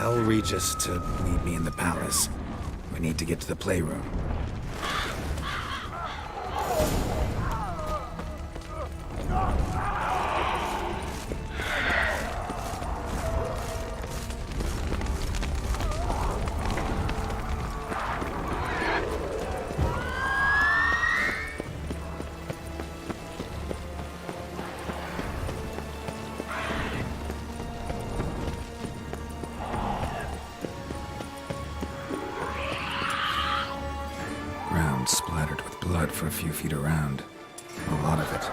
Tell Regis to meet me in the palace. We need to get to the playroom. Ground splattered with blood for a few feet around. A lot of it.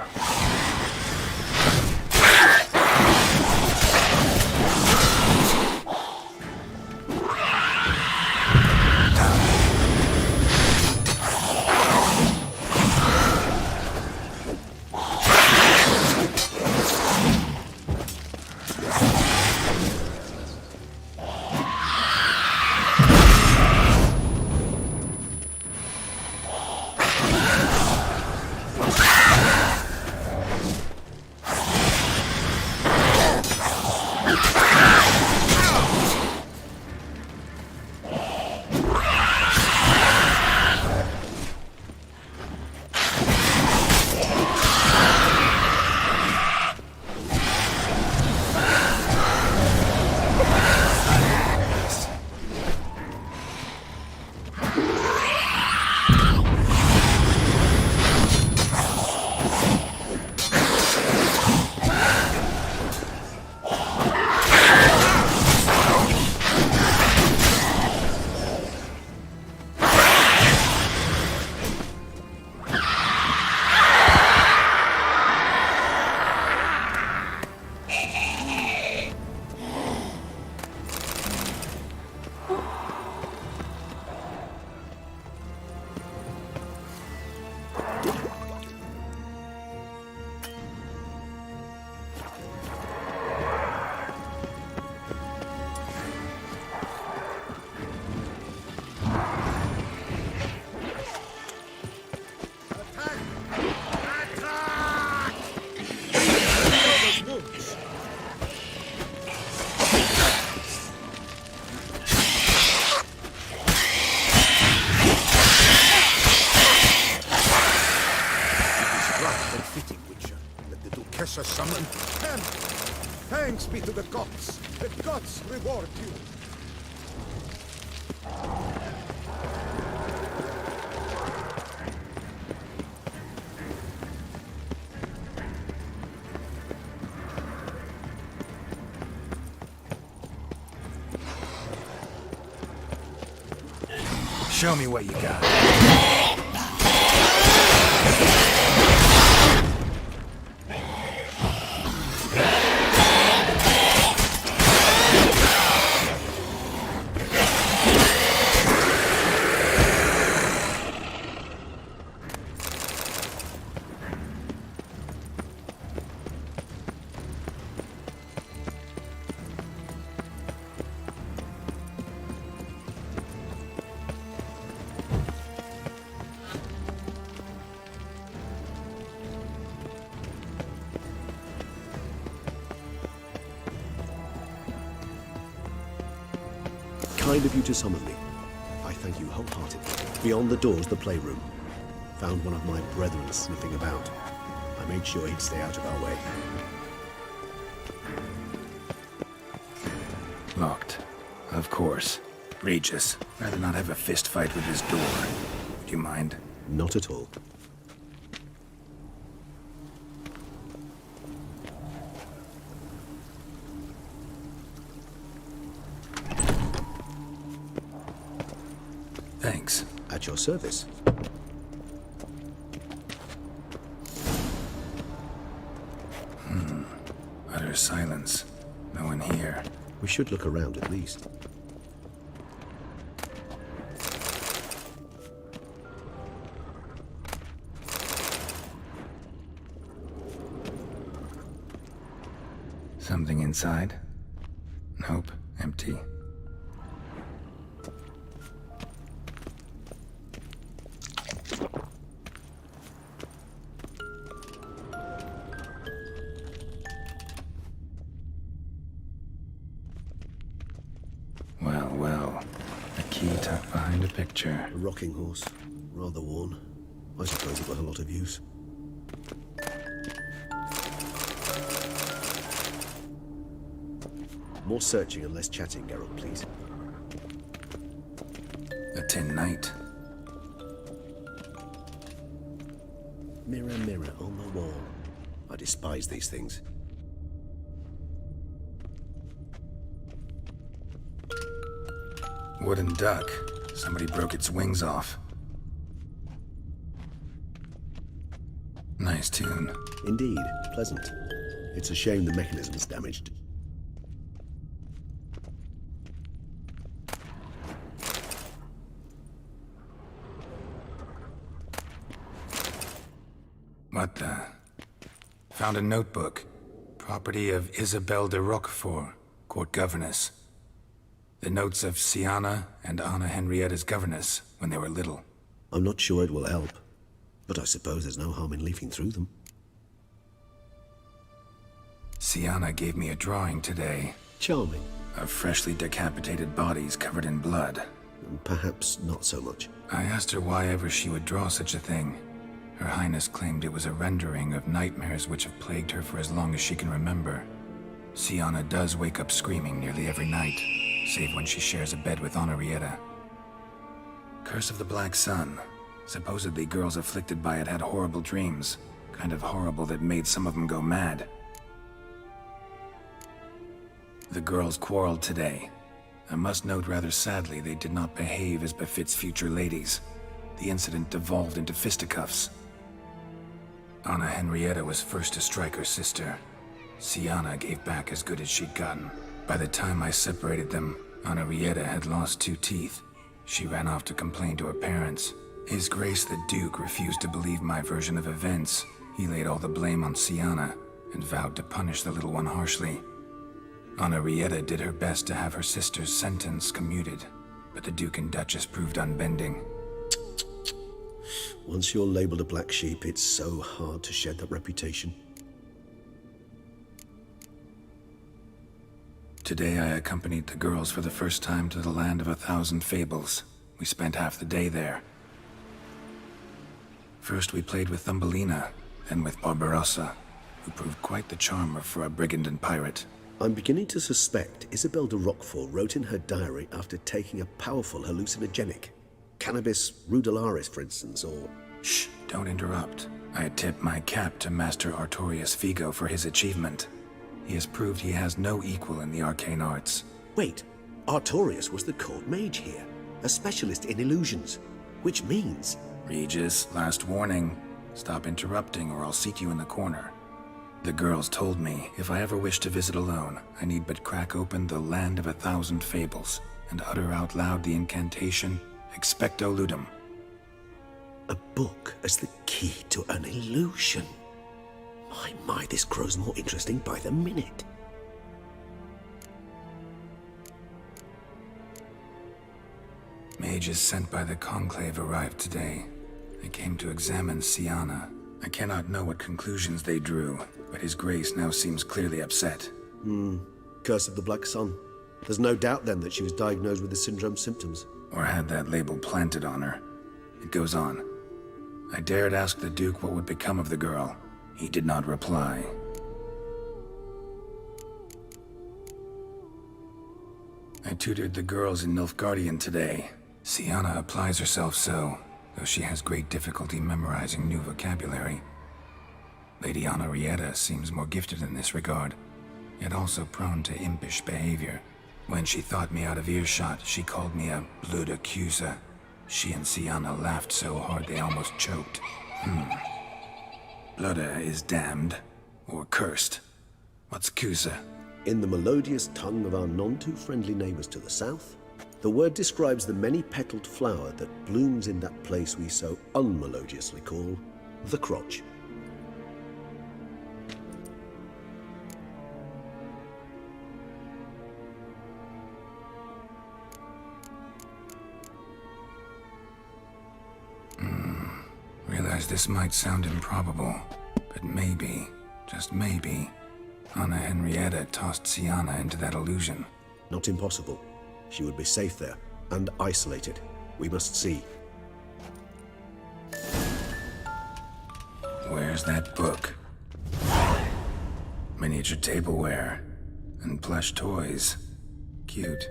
Kesha summoned. And thanks be to the gods. The gods reward you. Show me what you got. Kind of you to summon me. I thank you wholeheartedly. Beyond the doors, the playroom. Found one of my brethren sniffing about. I made sure he'd stay out of our way. Locked. Of course. Regis. Rather not have a fist fight with his door. Do you mind? Not at all. Thanks. At your service. Utter silence. No one here. We should look around at least. Something inside? Nope. Empty. behind a picture. A rocking horse, rather worn. I suppose it got a lot of use. More searching and less chatting, Geralt, please. A tin knight. Mirror, mirror on the wall. I despise these things. Wooden duck. Somebody broke its wings off. Nice tune. Indeed, pleasant. It's a shame the mechanism's damaged. What the? Found a notebook. Property of Isabelle de Roquefort, court governess. The notes of Sienna and Anna Henrietta's governess when they were little. I'm not sure it will help, but I suppose there's no harm in leafing through them. Sienna gave me a drawing today Charming, of freshly decapitated bodies covered in blood. and perhaps not so much. I asked her why ever she would draw such a thing. Her Highness claimed it was a rendering of nightmares which have plagued her for as long as she can remember. Sienna does wake up screaming nearly every night, save when she shares a bed with Henrietta. Curse of the Black Sun. Supposedly girls afflicted by it had horrible dreams. Kind of horrible that made some of them go mad. The girls quarreled today. I must note rather sadly they did not behave as befits future ladies. The incident devolved into fisticuffs. Anna Henrietta was first to strike her sister. Sienna gave back as good as she'd gotten. By the time I separated them, Henrietta had lost 2 teeth. She ran off to complain to her parents. His Grace the Duke refused to believe my version of events. He laid all the blame on Sienna and vowed to punish the little one harshly. Henrietta did her best to have her sister's sentence commuted, but the Duke and Duchess proved unbending. Once you're labeled a black sheep, it's so hard to shed that reputation. Today I accompanied the girls for the first time to the land of 1,000 fables. We spent half the day there. First we played with Thumbelina, then with Barbarossa, who proved quite the charmer for a brigand and pirate. I'm beginning to suspect Isabelle de Roquefort wrote in her diary after taking a powerful hallucinogenic. Cannabis rudelaris, for instance, or... Shh, don't interrupt. I tip my cap to Master Artorius Figo for his achievement. He has proved he has no equal in the arcane arts. Wait, Artorius was the court mage here, a specialist in illusions, which means... Regis, last warning. Stop interrupting or I'll seat you in the corner. The girls told me if I ever wish to visit alone, I need but crack open the Land of 1,000 Fables and utter out loud the incantation, Expecto Ludum. A book as the key to an illusion. My, this grows more interesting by the minute. Mages sent by the Conclave arrived today. They came to examine Sienna. I cannot know what conclusions they drew, but His Grace now seems clearly upset. Curse of the Black Sun. There's no doubt then that she was diagnosed with the syndrome symptoms. Or had that label planted on her. It goes on. I dared ask the Duke what would become of the girl. He did not reply. I tutored the girls in Nilfgaardian today. Sienna applies herself so, though she has great difficulty memorizing new vocabulary. Lady Henrietta seems more gifted in this regard, yet also prone to impish behavior. When she thought me out of earshot, she called me a blood accuser. She and Sienna laughed so hard they almost choked. Blooda is damned, or cursed. What's Cusa? In the melodious tongue of our none-too-friendly neighbors to the south, the word describes the many-petaled flower that blooms in that place we so unmelodiously call the crotch. Realize this might sound improbable, but maybe, just maybe, Anna Henrietta tossed Sienna into that illusion. Not impossible. She would be safe there, and isolated. We must see. Where's that book? Miniature tableware and plush toys. Cute.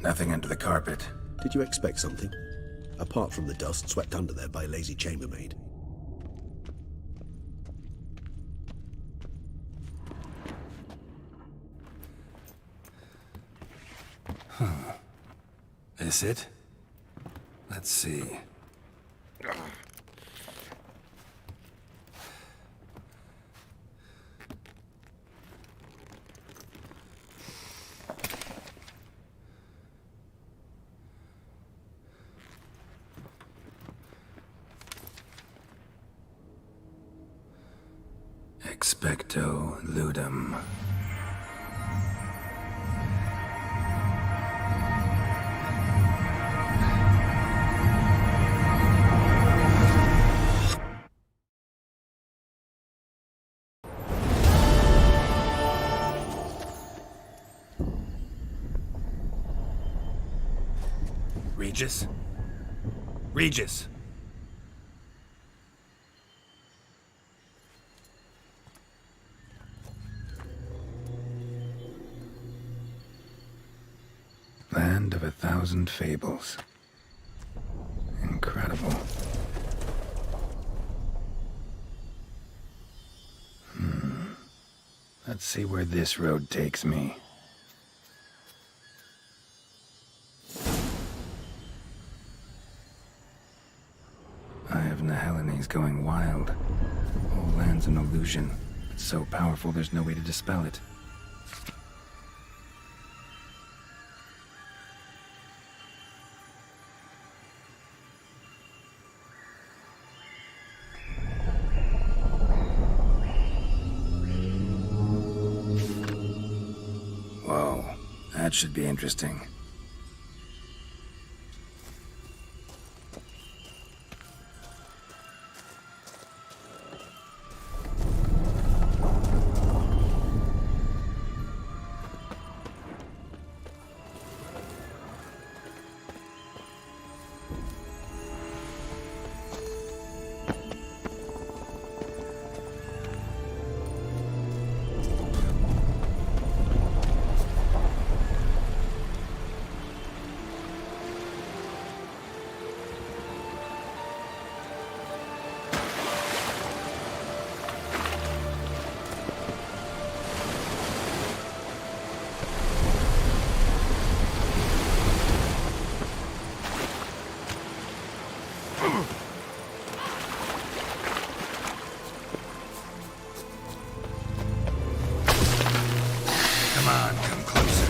Nothing under the carpet. Did you expect something? Apart from the dust swept under there by a lazy chambermaid. This it? Let's see. Expecto Ludum. Regis? Regis! Land of 1,000 fables. Incredible. Let's see where this road takes me. Eye of Nehelene is going wild. Whole land's an illusion. It's so powerful there's no way to dispel it. Whoa, that should be interesting. Come on, come closer.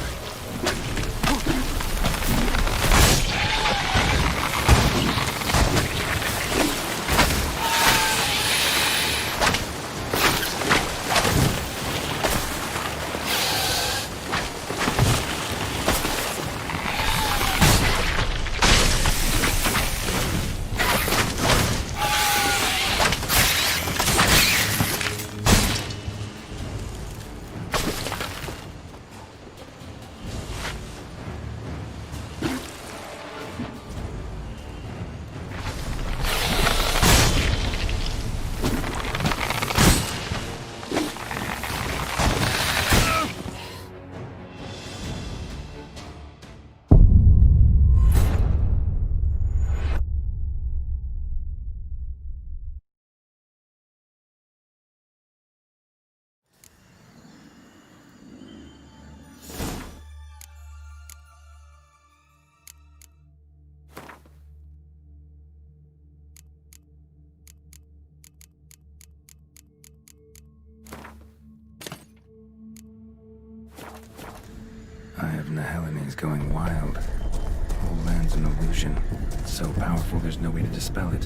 Eye of Nehelene is going wild. Whole land's an illusion. It's so powerful there's no way to dispel it.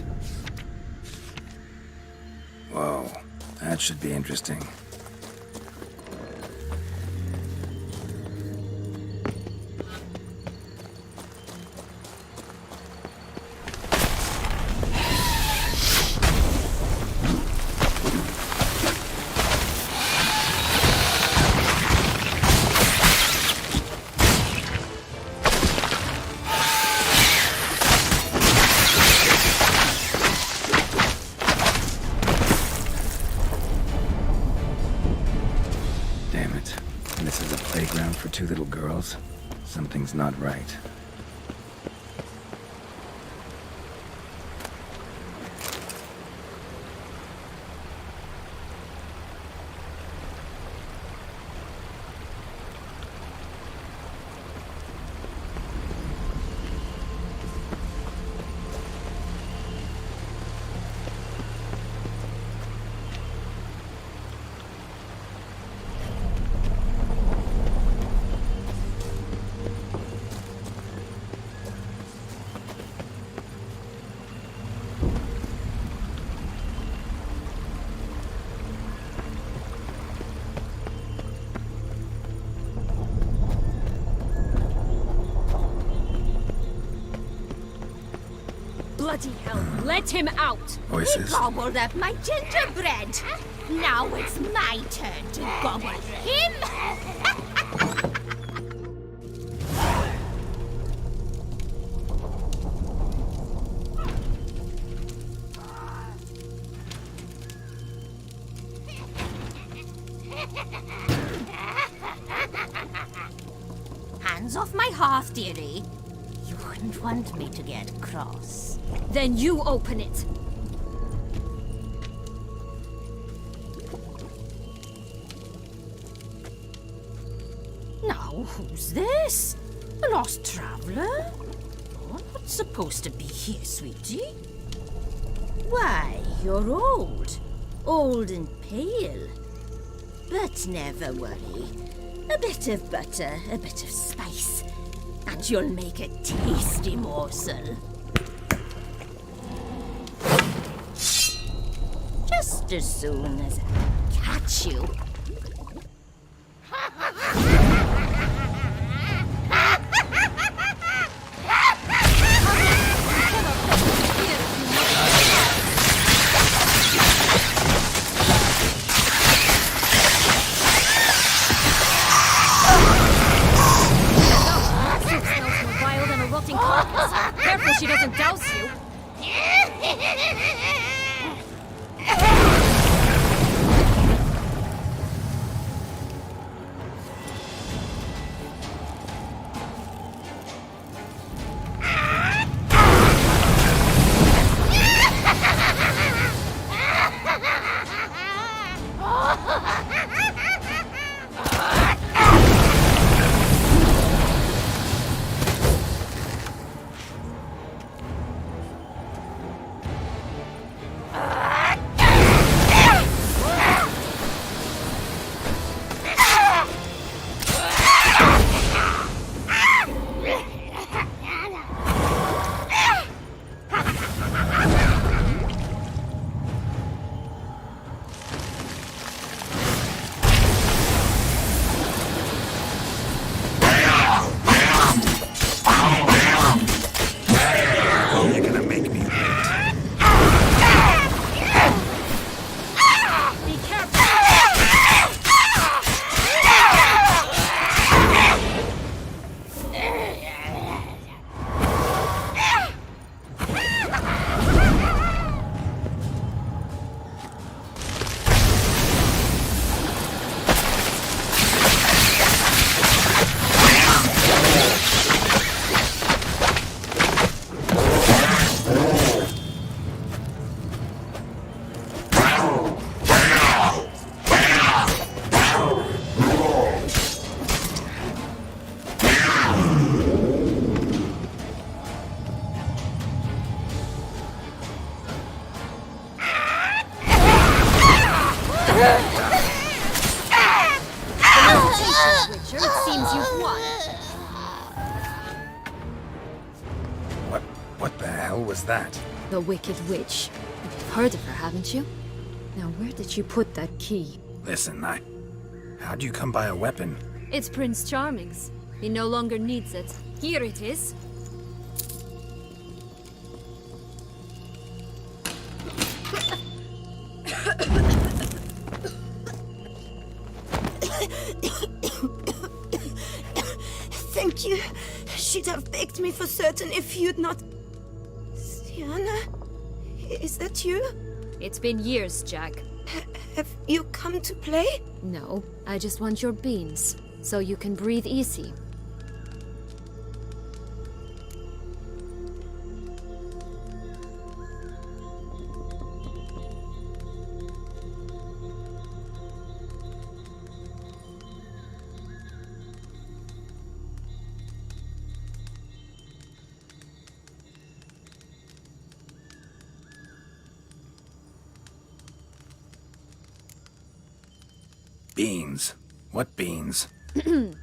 Whoa, that should be interesting. Bloody hell, let him out! Voices. Gobbled up my gingerbread. Now it's my turn to gobble him. Hands off my hearth, dearie. You wouldn't want me to get cross. Then you open it. Now, who's this? A lost traveler? Oh, not supposed to be here, sweetie. Why, you're old. Old and pale. But never worry. A bit of butter, a bit of spice, and you'll make a tasty morsel. Just as soon as I catch you. Careful she doesn't douse you. It seems you've won. What the hell was that? The Wicked Witch. You've heard of her, haven't you? Now, where did you put that key? Listen, how'd you come by a weapon? It's Prince Charming's. He no longer needs it. Here it is. Thank you. She'd have baked me for certain if you'd not... Sienna? Is that you? It's been years, Jack. Have you come to play? No, I just want your beans, so you can breathe easy. Beans? What beans?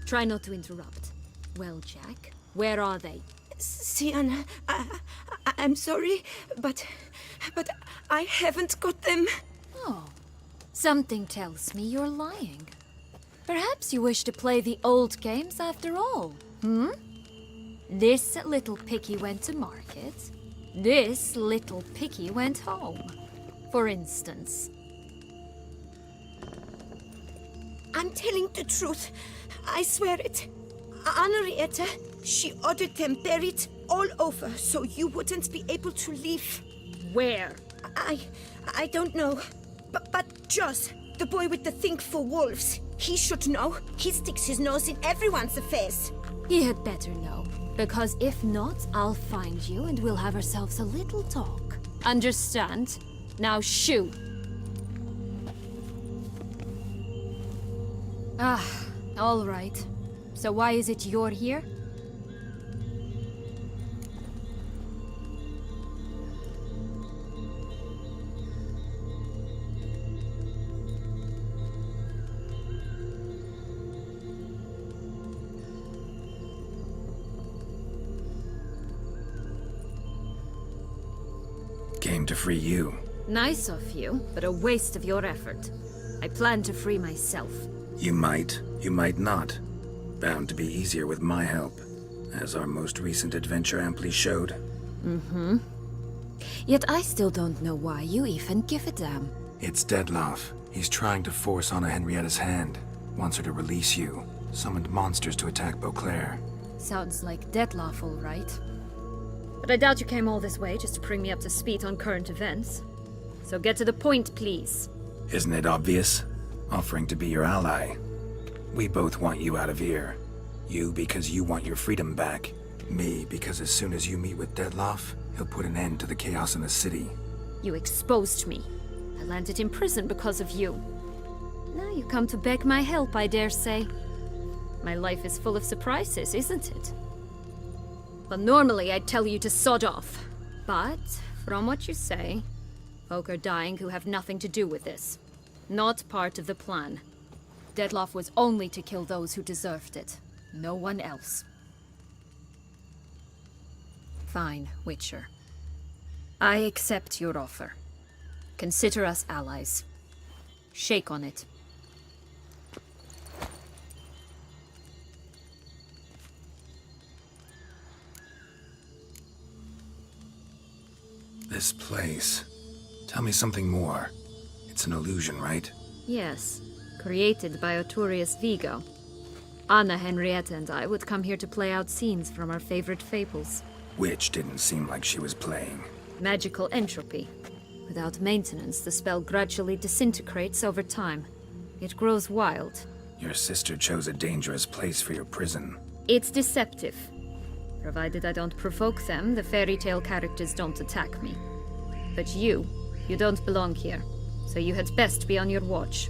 Try not to interrupt. Well, Jack, where are they? Sienna, I'm sorry, but I haven't got them. Oh, something tells me you're lying. Perhaps you wish to play the old games after all, hmm? This little piggy went to market. This little picky went home, for instance. I'm telling the truth. I swear it. Henrietta, she ordered them buried all over so you wouldn't be able to leave. Where? I don't know. But Joss, the boy with the thing for wolves, he should know. He sticks his nose in everyone's affairs. He had better know. Because if not, I'll find you and we'll have ourselves a little talk. Understand? Now shoo! Ah, all right. So why is it you're here? Came to free you. Nice of you, but a waste of your effort. I plan to free myself. You might not. Bound to be easier with my help, as our most recent adventure amply showed. Yet I still don't know why you even give a damn. It's Dettlaff. He's trying to force Anna Henrietta's hand. Wants her to release you. Summoned monsters to attack Beauclair. Sounds like Dettlaff, all right. But I doubt you came all this way just to bring me up to speed on current events. So get to the point, please. Isn't it obvious? Offering to be your ally. We both want you out of here. You because you want your freedom back. Me because as soon as you meet with Dettlaff, he'll put an end to the chaos in the city. You exposed me. I landed in prison because of you. Now you come to beg my help, I dare say. My life is full of surprises, isn't it? Well, normally I'd tell you to sod off. But, from what you say, folk are dying who have nothing to do with this. Not part of the plan. Dettlaff was only to kill those who deserved it. No one else. Fine, Witcher. I accept your offer. Consider us allies. Shake on it. This place. Tell me something more. It's an illusion, right? Yes, created by Arturius Vigo. Anna, Henrietta, and I would come here to play out scenes from our favorite fables. Which didn't seem like she was playing. Magical entropy. Without maintenance, the spell gradually disintegrates over time. It grows wild. Your sister chose a dangerous place for your prison. It's deceptive. Provided I don't provoke them, the fairy tale characters don't attack me. But you don't belong here. So you had best be on your watch.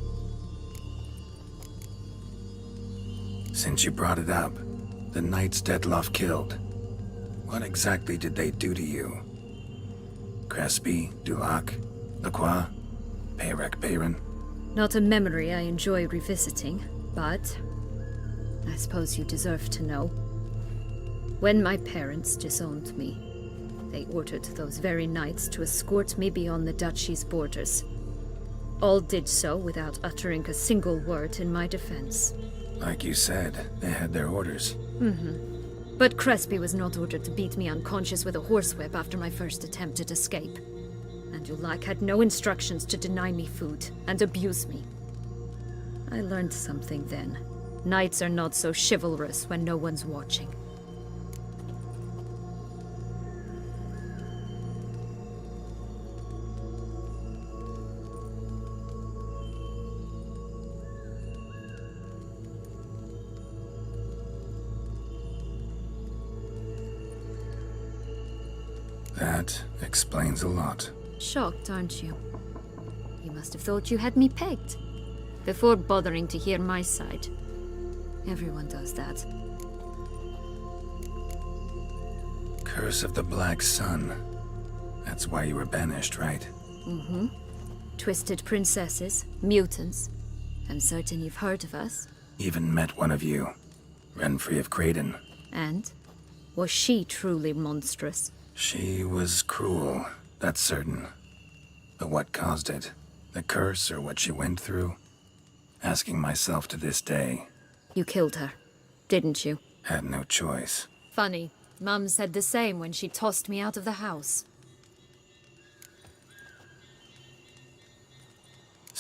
Since you brought it up, the knights Dettlaff killed. What exactly did they do to you? Crespi, Dulac, Lacroix, Peyrac Peyran? Not a memory I enjoy revisiting, but I suppose you deserve to know. When my parents disowned me, they ordered those very knights to escort me beyond the duchy's borders. All did so without uttering a single word in my defense. Like you said, they had their orders. But Crespi was not ordered to beat me unconscious with a horsewhip after my first attempt at escape. And Dulac had no instructions to deny me food and abuse me. I learned something then. Knights are not so chivalrous when no one's watching. That explains a lot. Shocked, aren't you? You must have thought you had me pegged. Before bothering to hear my side. Everyone does that. Curse of the Black Sun. That's why you were banished, right? Twisted princesses, mutants. I'm certain you've heard of us. Even met one of you. Renfri of Craden. And? Was she truly monstrous? She was cruel, that's certain. But what caused it? The curse or what she went through? Asking myself to this day. You killed her, didn't you? Had no choice. Funny. Mum said the same when she tossed me out of the house.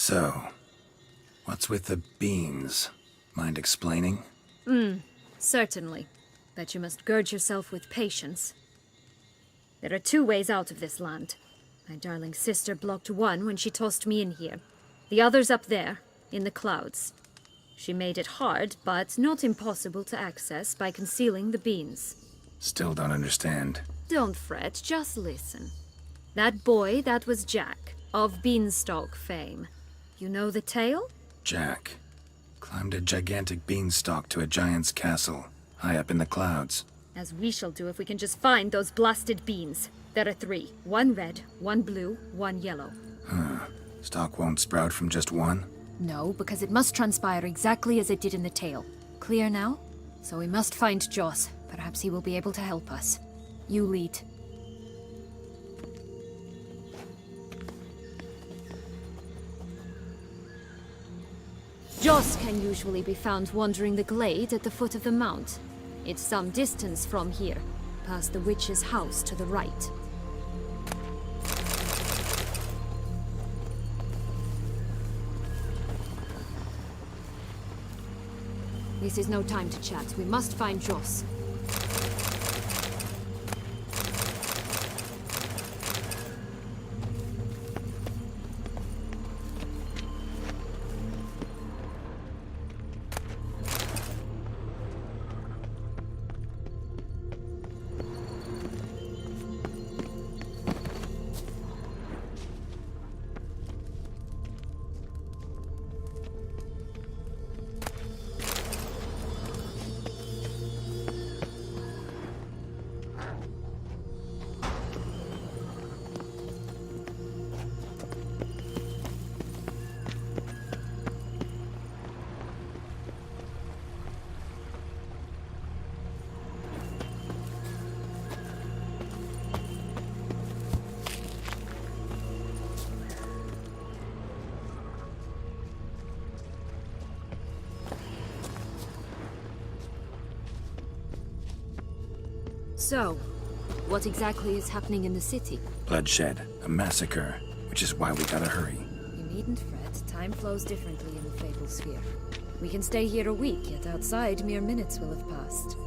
So, what's with the beans? Mind explaining? Certainly. But you must gird yourself with patience. There are two ways out of this land. My darling sister blocked one when she tossed me in here. The other's up there, in the clouds. She made it hard, but not impossible to access by concealing the beans. Still don't understand. Don't fret, just listen. That boy, that was Jack, of Beanstalk fame. You know the tale? Jack climbed a gigantic beanstalk to a giant's castle, high up in the clouds. As we shall do if we can just find those blasted beans. There are 3. 1 red, 1 blue, 1 yellow. Stalk won't sprout from just one? No, because it must transpire exactly as it did in the tale. Clear now? So we must find Joss. Perhaps he will be able to help us. You lead. Joss can usually be found wandering the glade at the foot of the mount. It's some distance from here, past the witch's house to the right. This is no time to chat. We must find Joss. So, what exactly is happening in the city? Bloodshed, a massacre, which is why we gotta hurry. You needn't fret. Time flows differently in the Fable Sphere. We can stay here a week, yet outside mere minutes will have passed.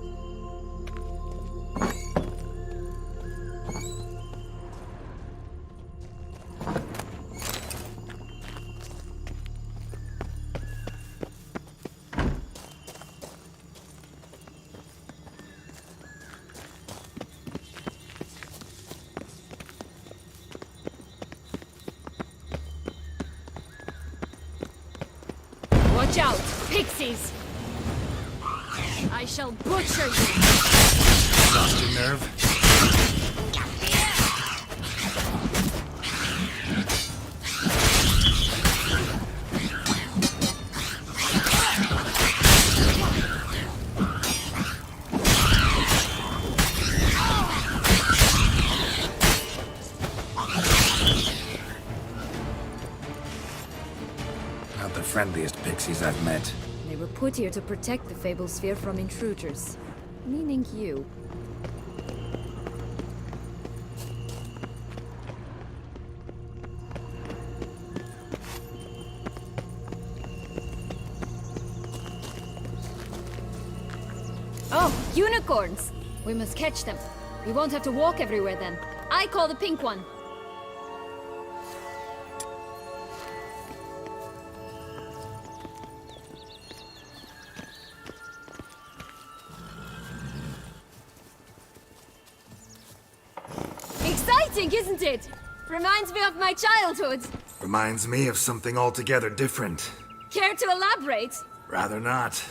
Watch out! Pixies! I shall butcher you! Lost your nerve? Not the friendliest pixies I've met. They were put here to protect the Fable Sphere from intruders. Meaning you. Oh, unicorns! We must catch them. We won't have to walk everywhere then. I call the pink one. Exciting, isn't it? Reminds me of my childhood. Reminds me of something altogether different. Care to elaborate? Rather not.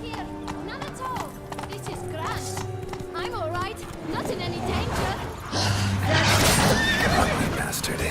Here, none at all. This is grand. I'm all right. Not in any danger. Ugly bastard.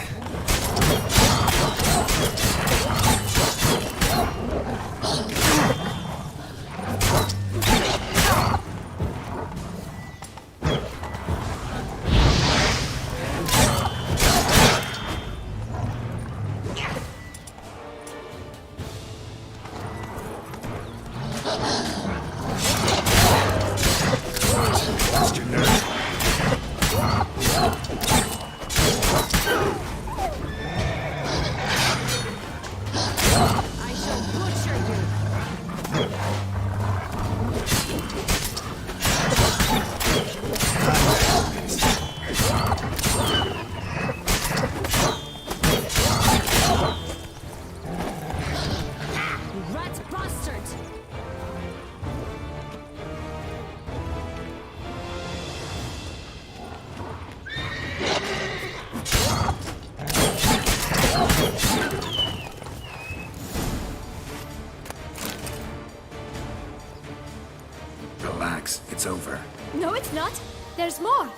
Relax, it's over. No, it's not. There's more.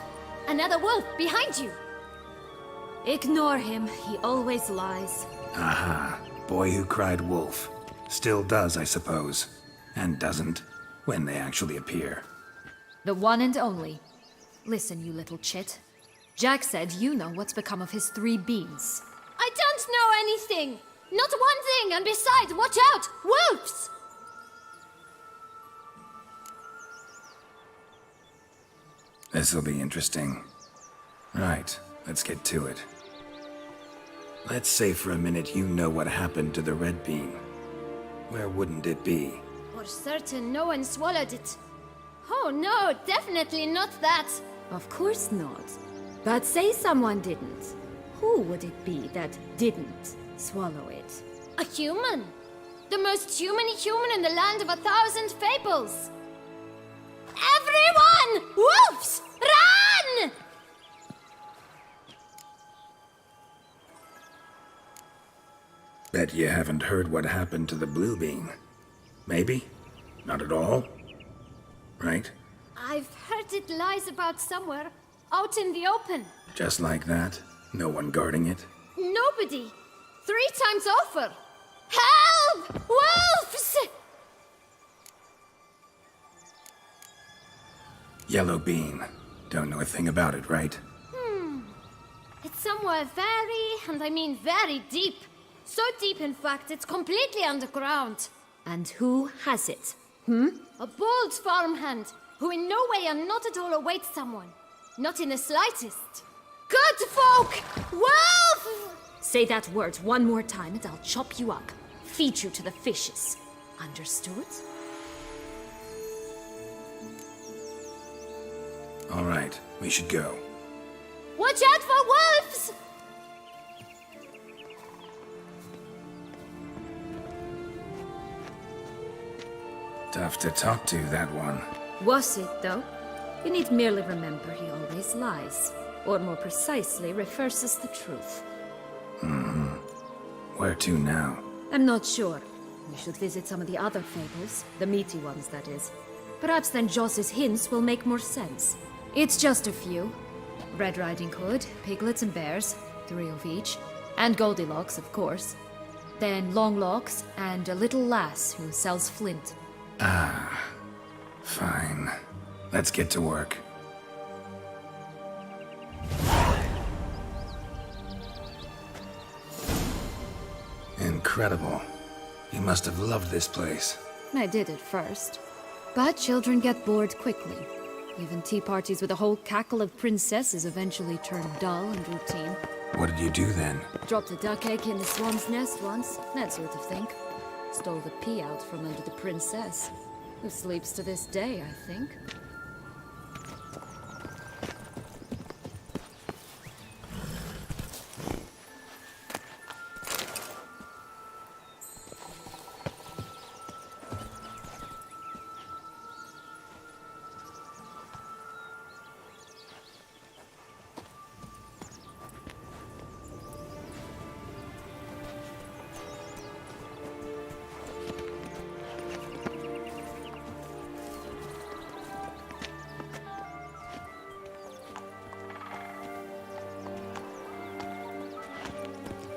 Another wolf behind you. Ignore him. He always lies. Aha. Boy who cried wolf. Still does, I suppose. And doesn't, when they actually appear. The one and only. Listen, you little chit. Jack said you know what's become of his 3 beans. I don't know anything! Not one thing, and besides, watch out! Wolves! This'll be interesting. Right, let's get to it. Let's say for a minute you know what happened to the red bean. Where wouldn't it be? For certain, no one swallowed it. Oh no, definitely not that. Of course not. But say someone didn't. Who would it be that didn't swallow it? A human. The most humany human in the land of 1,000 fables. Everyone! Wolves! Run! Bet you haven't heard what happened to the blue bean. Maybe? Not at all? Right? I've heard it lies about somewhere, out in the open. Just like that? No one guarding it? Nobody. 3 times over. Help! Wolves! Yellow bean. Don't know a thing about it, right? It's somewhere very, and I mean very deep. So deep, in fact, it's completely underground. And who has it? A bold farmhand, who in no way and not at all awaits someone. Not in the slightest. Good folk! Wolf! Say that word one more time and I'll chop you up. Feed you to the fishes. Understood? All right, we should go. Watch out for wolves! Tough to talk to, that one. Was it, though? You need merely remember he always lies. Or more precisely, reverses the truth. Where to now? I'm not sure. We should visit some of the other fables. The meaty ones, that is. Perhaps then Joss's hints will make more sense. It's just a few. Red Riding Hood, piglets and bears, 3 of each. And Goldilocks, of course. Then Longlocks, and a little lass who sells flint. Fine. Let's get to work. Incredible. You must have loved this place. I did at first. But children get bored quickly. Even tea parties with a whole cackle of princesses eventually turn dull and routine. What did you do then? Dropped a duck egg in the swan's nest once, that sort of thing. Stole the pea out from under the princess, who sleeps to this day, I think.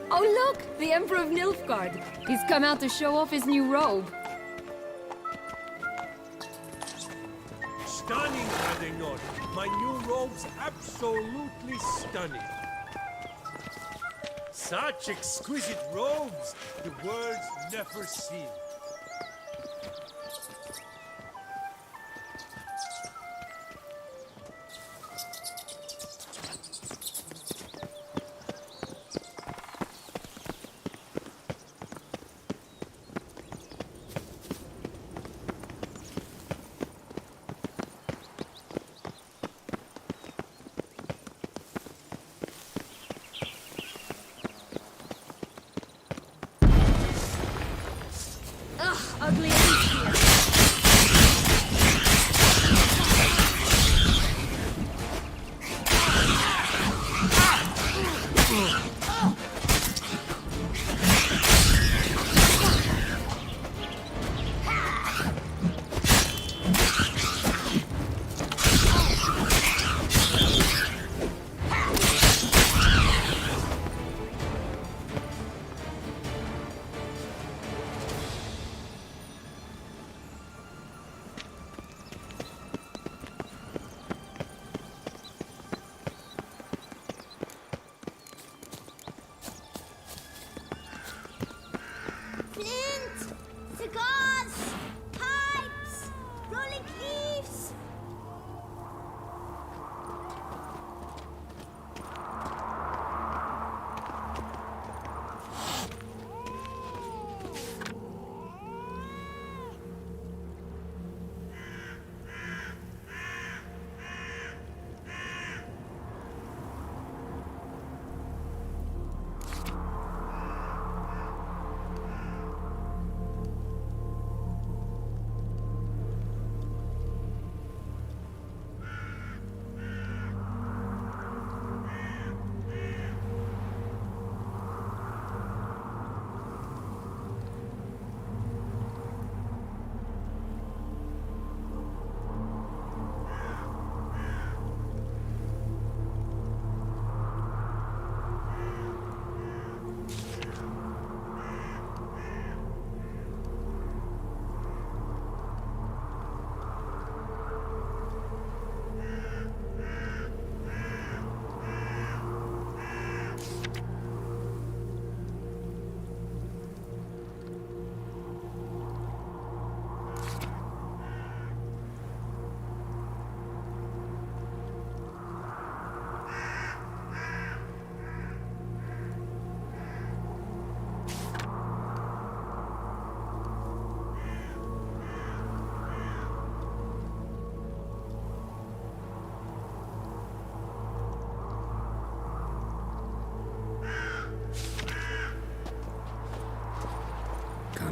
Oh look! The Emperor of Nilfgaard! He's come out to show off his new robe. Stunning, are they not? My new robe's absolutely stunning. Such exquisite robes, the world's never seen.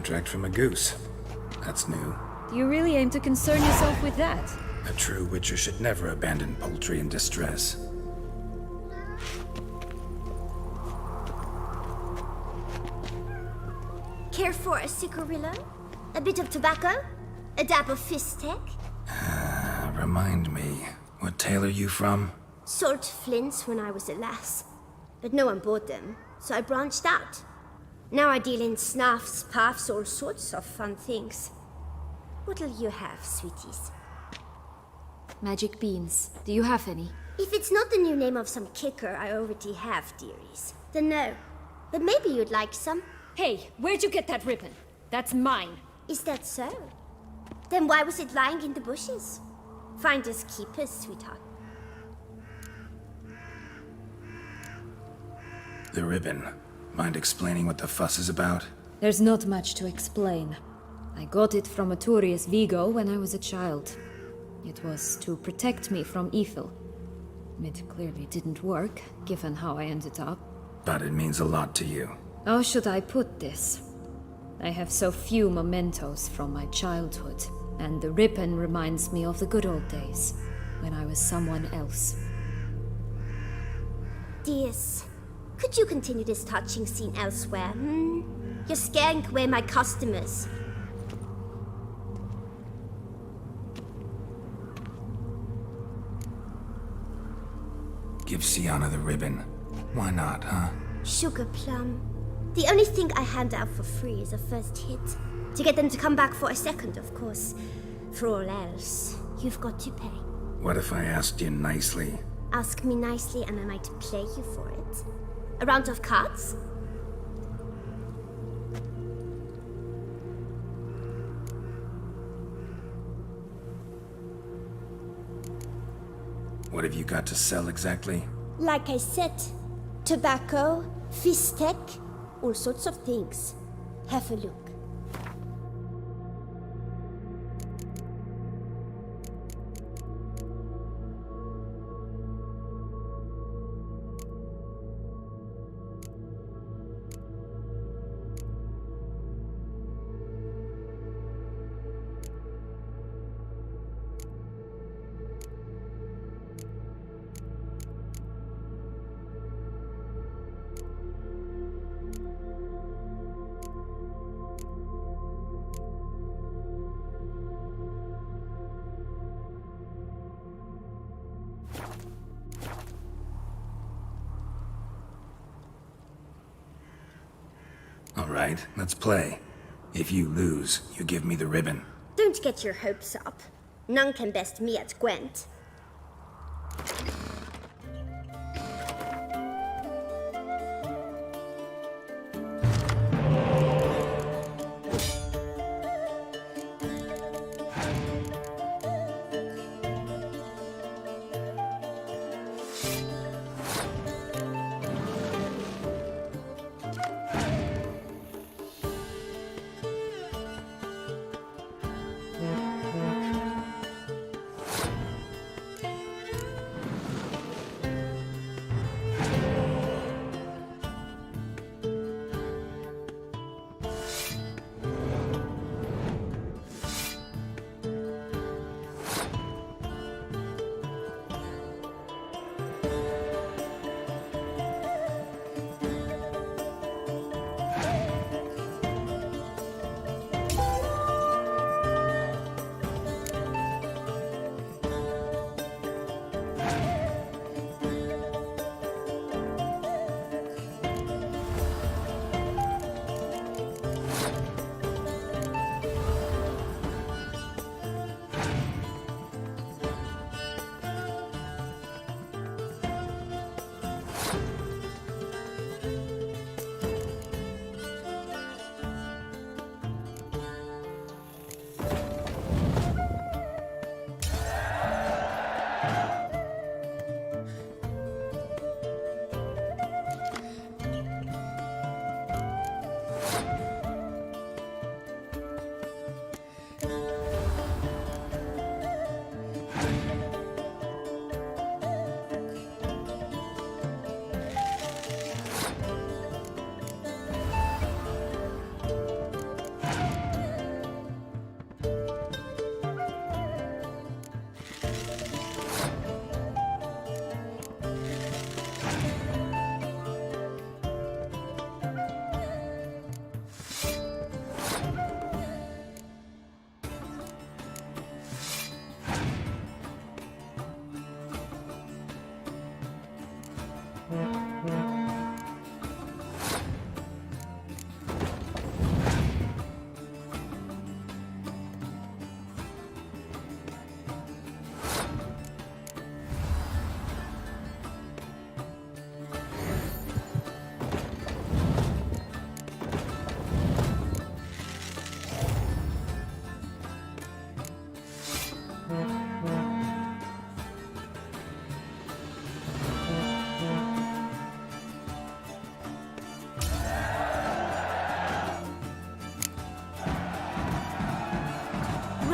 contract from a goose. That's new. Do you really aim to concern yourself with that? A true Witcher should never abandon poultry in distress. Care for a cigarillo? A bit of tobacco? A dab of fistek? Remind me, what tale are you from? Sold flints when I was a lass. But no one bought them, so I branched out. Now I deal in snuffs, puffs, all sorts of fun things. What'll you have, sweeties? Magic beans. Do you have any? If it's not the new name of some kicker I already have, dearies, then no. But maybe you'd like some. Hey, where'd you get that ribbon? That's mine. Is that so? Then why was it lying in the bushes? Finders keepers, sweetheart. The ribbon. Mind explaining what the fuss is about? There's not much to explain. I got it from Aturius Vigo when I was a child. It was to protect me from evil. It clearly didn't work, given how I ended up. But it means a lot to you. How should I put this? I have so few mementos from my childhood, and the ribbon reminds me of the good old days, when I was someone else. Dears, could you continue this touching scene elsewhere, You're scaring away my customers. Give Sienna the ribbon. Why not, huh? Sugar plum. The only thing I hand out for free is a first hit. To get them to come back for a second, of course. For all else, you've got to pay. What if I asked you nicely? Ask me nicely and I might play you for it. A round of cards? What have you got to sell exactly? Like I said, tobacco, fistek, all sorts of things. Have a look. All right, let's play. If you lose, you give me the ribbon. Don't get your hopes up. None can best me at Gwent.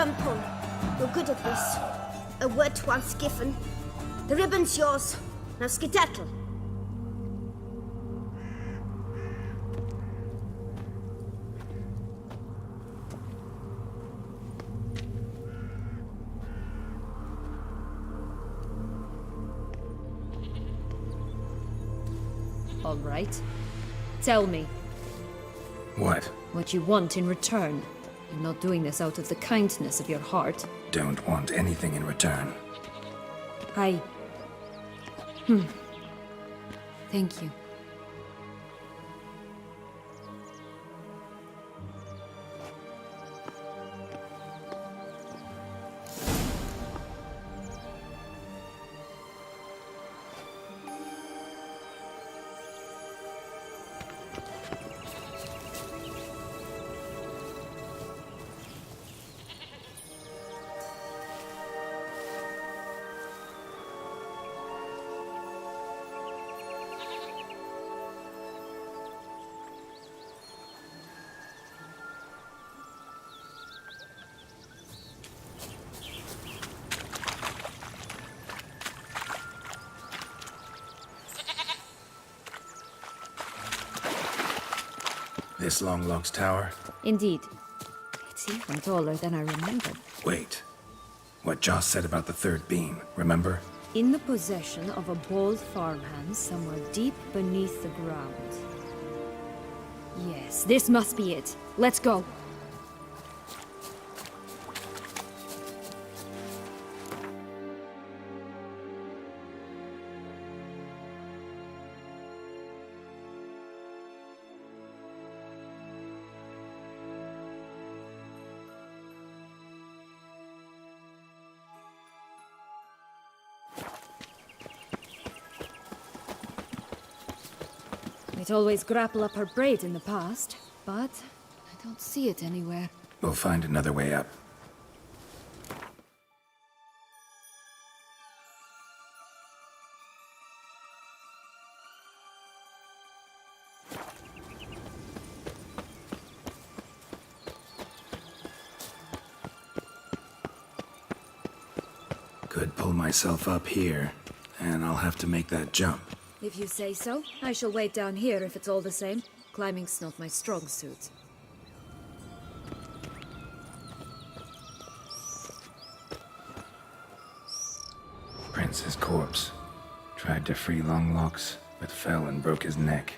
Rumpel, you're good at this. A word once given. The ribbon's yours. Now skedaddle. All right. Tell me What? what you want in return. You're not doing this out of the kindness of your heart. Don't want anything in return. I... Thank you. This Longlock's tower? Indeed. It's even taller than I remembered. Wait. What Joss said about the third beam, remember? In the possession of a bold farmhand somewhere deep beneath the ground. Yes, this must be it. Let's go. We'd always grapple up her braid in the past, but I don't see it anywhere. We'll find another way up. Could pull myself up here, and I'll have to make that jump. If you say so, I shall wait down here if it's all the same. Climbing's not my strong suit. Prince's corpse. Tried to free Longlocks, but fell and broke his neck.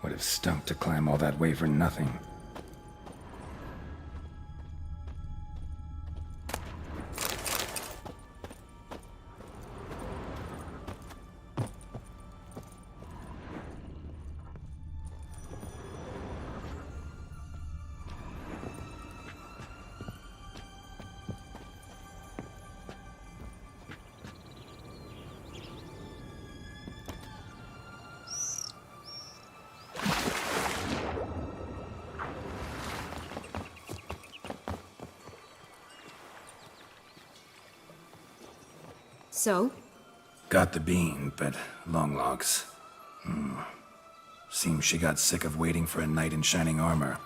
Would have stunk to climb all that way for nothing. So? Got the bean, but long logs. Seems she got sick of waiting for a knight in shining armor.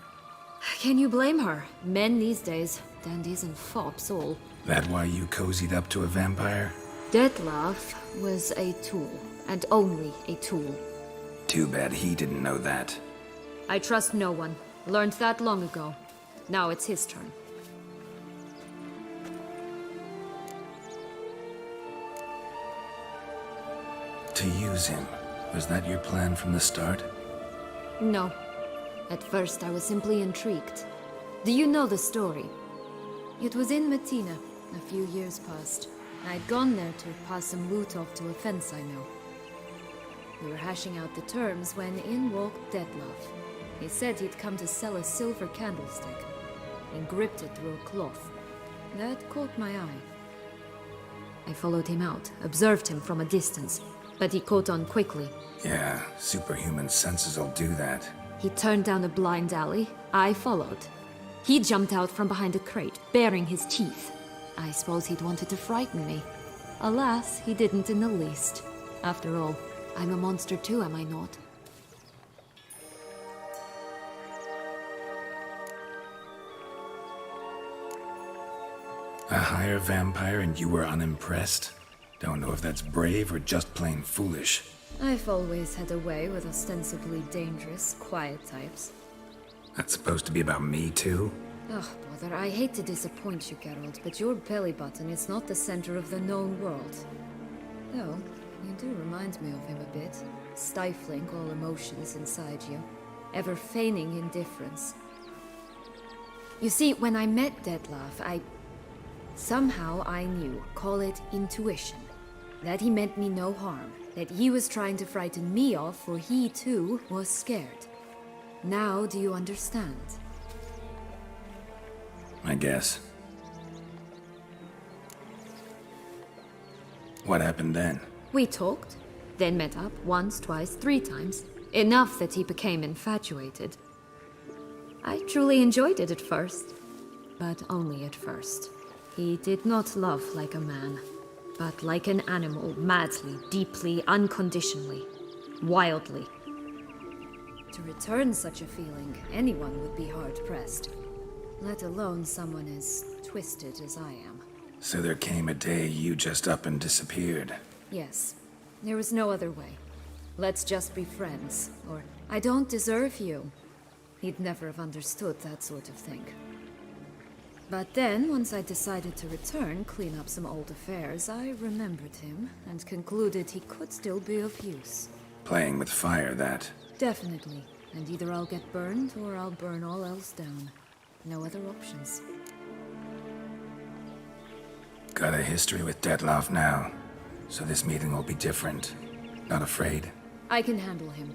Can you blame her? Men these days, dandies and fops all. That why you cozied up to a vampire? Dettlaff was a tool, and only a tool. Too bad he didn't know that. I trust no one. Learned that long ago. Now it's his turn. To use him. Was that your plan from the start? No. At first I was simply intrigued. Do you know the story? It was in Metina, a few years past. I'd gone there to pass some loot off to a fence I know. We were hashing out the terms when in walked Dettlaff. He said he'd come to sell a silver candlestick, and gripped it through a cloth. That caught my eye. I followed him out, observed him from a distance, but he caught on quickly. Yeah, superhuman senses will do that. He turned down a blind alley. I followed. He jumped out from behind a crate, baring his teeth. I suppose he'd wanted to frighten me. Alas, he didn't in the least. After all, I'm a monster too, am I not? A higher vampire and you were unimpressed? Don't know if that's brave or just plain foolish. I've always had a way with ostensibly dangerous, quiet types. That's supposed to be about me too? Ugh, brother, I hate to disappoint you, Geralt, but your belly button is not the center of the known world. Though, you do remind me of him a bit. Stifling all emotions inside you. Ever feigning indifference. You see, when I met Dettlaff, somehow I knew, call it intuition, that he meant me no harm, that he was trying to frighten me off, for he too was scared. Now do you understand? I guess. What happened then? We talked, then met up once, twice, 3 times. Enough that he became infatuated. I truly enjoyed it at first, but only at first. He did not love like a man, but like an animal, madly, deeply, unconditionally, wildly. To return such a feeling, anyone would be hard-pressed, let alone someone as twisted as I am. So there came a day you just up and disappeared. Yes, there was no other way. Let's just be friends, or I don't deserve you. He'd never have understood that sort of thing. But then, once I decided to return, clean up some old affairs, I remembered him and concluded he could still be of use. Playing with fire, that. Definitely. And either I'll get burned or I'll burn all else down. No other options. Got a history with Dettlaff now, so this meeting will be different. Not afraid? I can handle him.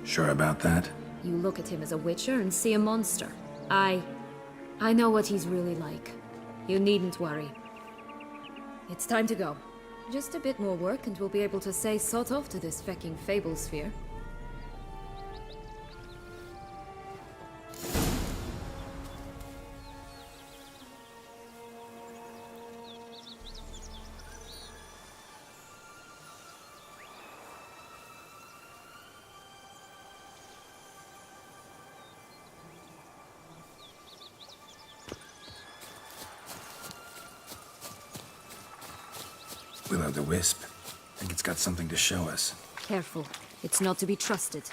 Sure about that? You look at him as a witcher and see a monster. I know what he's really like. You needn't worry. It's time to go. Just a bit more work and we'll be able to say sort off to this fecking fable sphere. Will-o'-the-wisp. Think it's got something to show us. Careful. It's not to be trusted.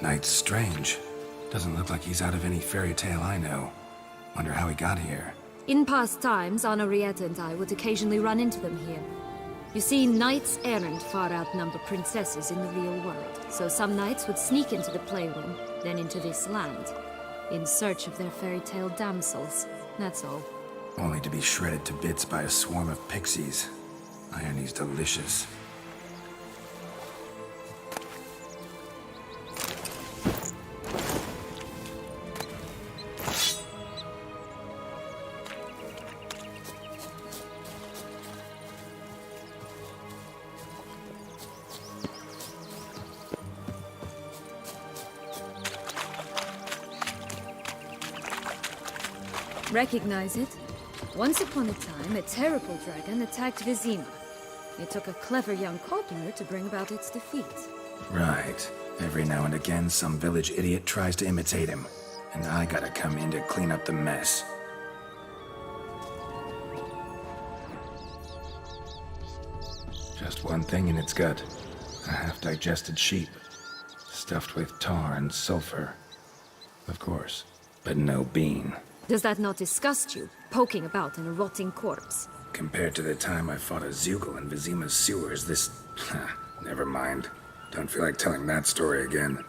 Knight's strange. Doesn't look like he's out of any fairy tale I know. Wonder how he got here. In past times, Henrietta and I would occasionally run into them here. You see, knights errant far outnumber princesses in the real world, so some knights would sneak into the playroom, then into this land, in search of their fairy tale damsels. That's all. Only to be shredded to bits by a swarm of pixies. Irony's delicious. Recognize it? Once upon a time, a terrible dragon attacked Vizima. It took a clever young cobbler to bring about its defeat. Right. Every now and again, some village idiot tries to imitate him. And I gotta come in to clean up the mess. Just one thing in its gut. A half-digested sheep. Stuffed with tar and sulfur. Of course. But no bean. Does that not disgust you, poking about in a rotting corpse? Compared to the time I fought a Zeugl in Vizima's sewers, this... never mind. Don't feel like telling that story again.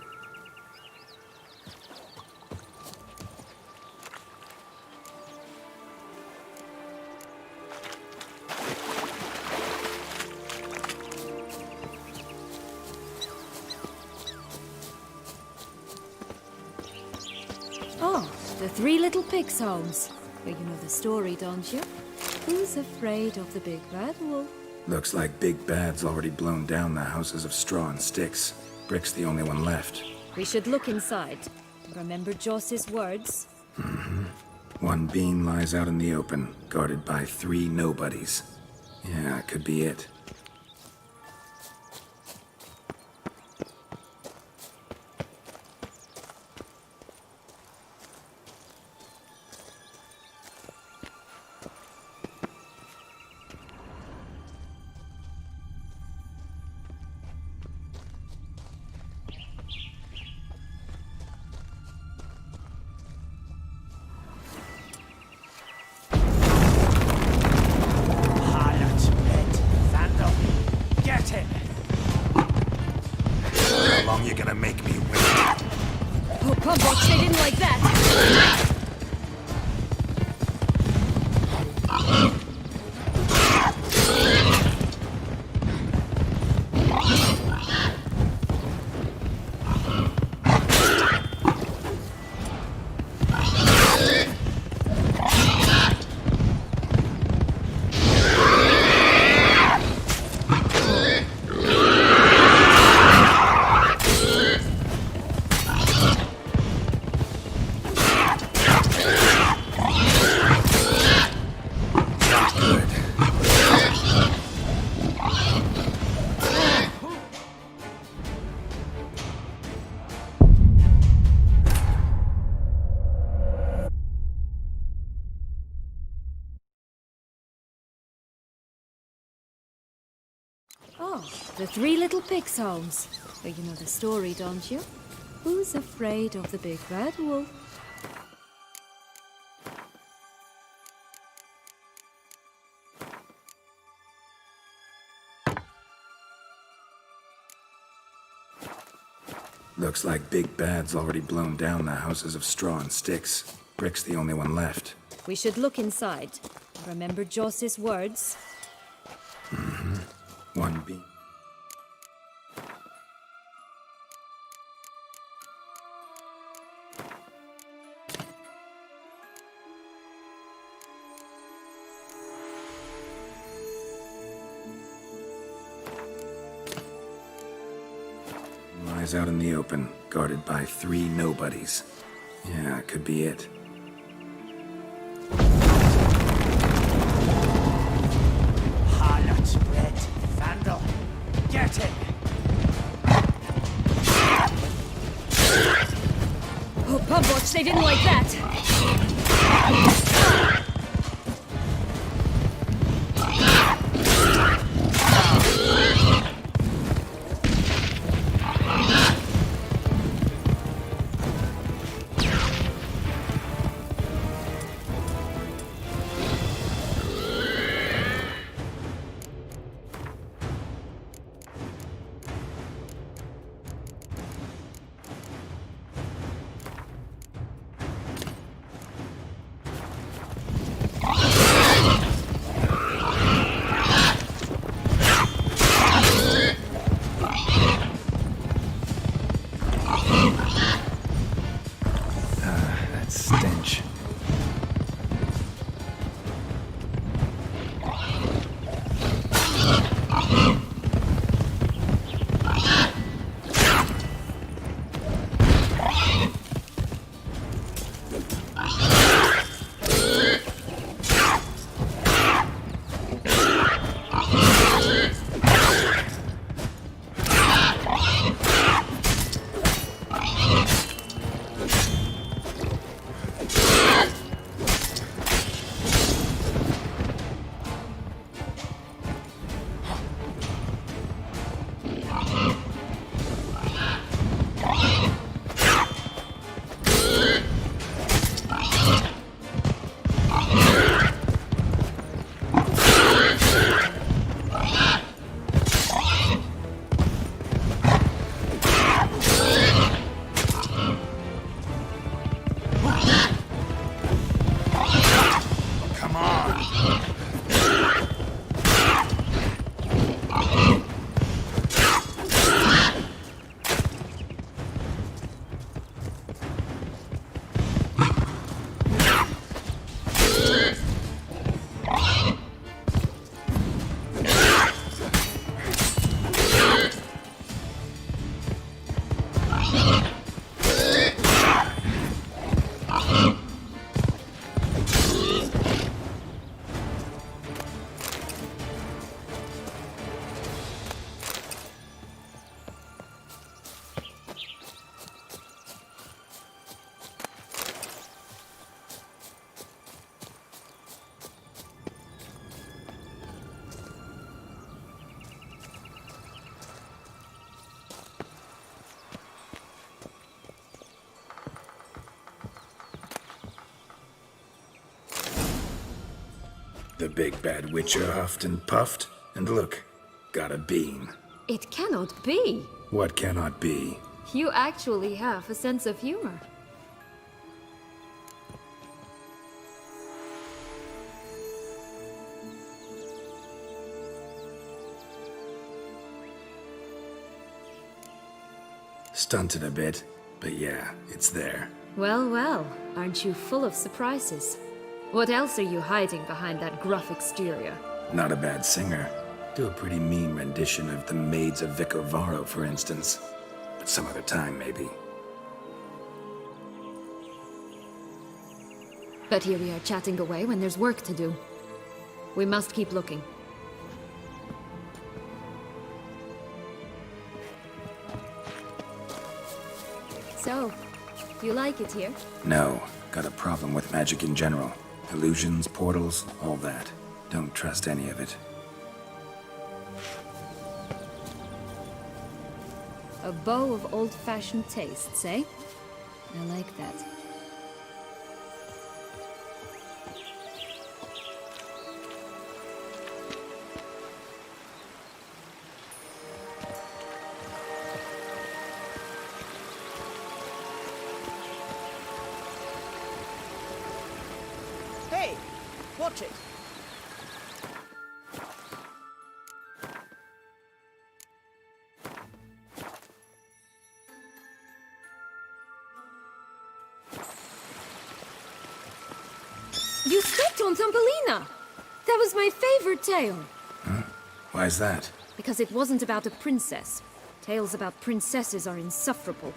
Oh, the Three Little Pigs' homes. Well, you know the story, don't you? Who's afraid of the big bad wolf? Looks like Big Bad's already blown down the houses of straw and sticks. Brick's the only one left. We should look inside. Remember Joss's words? One bean lies out in the open, guarded by 3 nobodies. Yeah, could be it. Harlot, red, vandal, get him! How long you gonna make me wait? Oh, Pumbox, they didn't like that! Oh, the Three Little Pigs' homes. Well, you know the story, don't you? Who's afraid of the big bad wolf? Looks like Big Bad's already blown down the houses of straw and sticks. Brick's the only one left. We should look inside. Remember Joss's words? One bean. Lies out in the open, guarded by 3 nobodies. Yeah, could be it. Harlot, red, vandal, get him! Oh, Pumbox, they didn't like that! The big bad witcher huffed and puffed, and look, got a bean. It cannot be. What cannot be? You actually have a sense of humor. Stunted a bit, but yeah, it's there. Well, well, aren't you full of surprises? What else are you hiding behind that gruff exterior? Not a bad singer. Do a pretty mean rendition of The Maids of Vicovaro, for instance. But some other time, maybe. But here we are chatting away when there's work to do. We must keep looking. So, you like it here? No, got a problem with magic in general. Illusions, portals, all that. Don't trust any of it. A bow of old-fashioned tastes, eh? I like that. Hey, watch it. You stepped on Thumbelina! That was my favorite tale. Why's that? Because it wasn't about a princess. Tales about princesses are insufferable.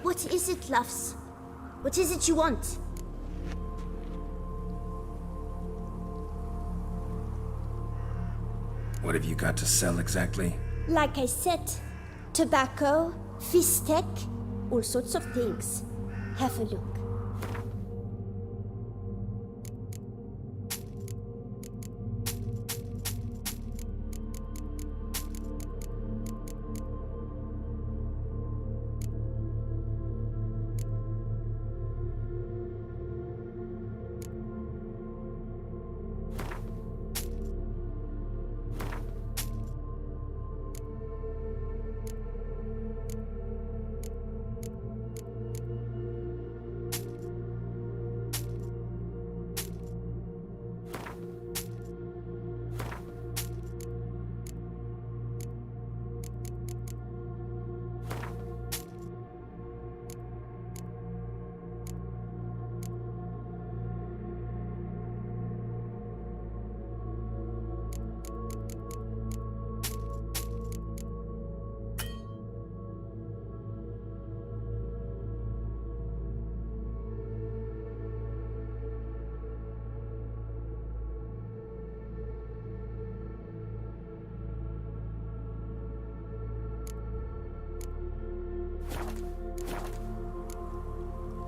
What is it, loves? What is it you want? What have you got to sell exactly? Like I said, tobacco, fistek, all sorts of things. Have a look.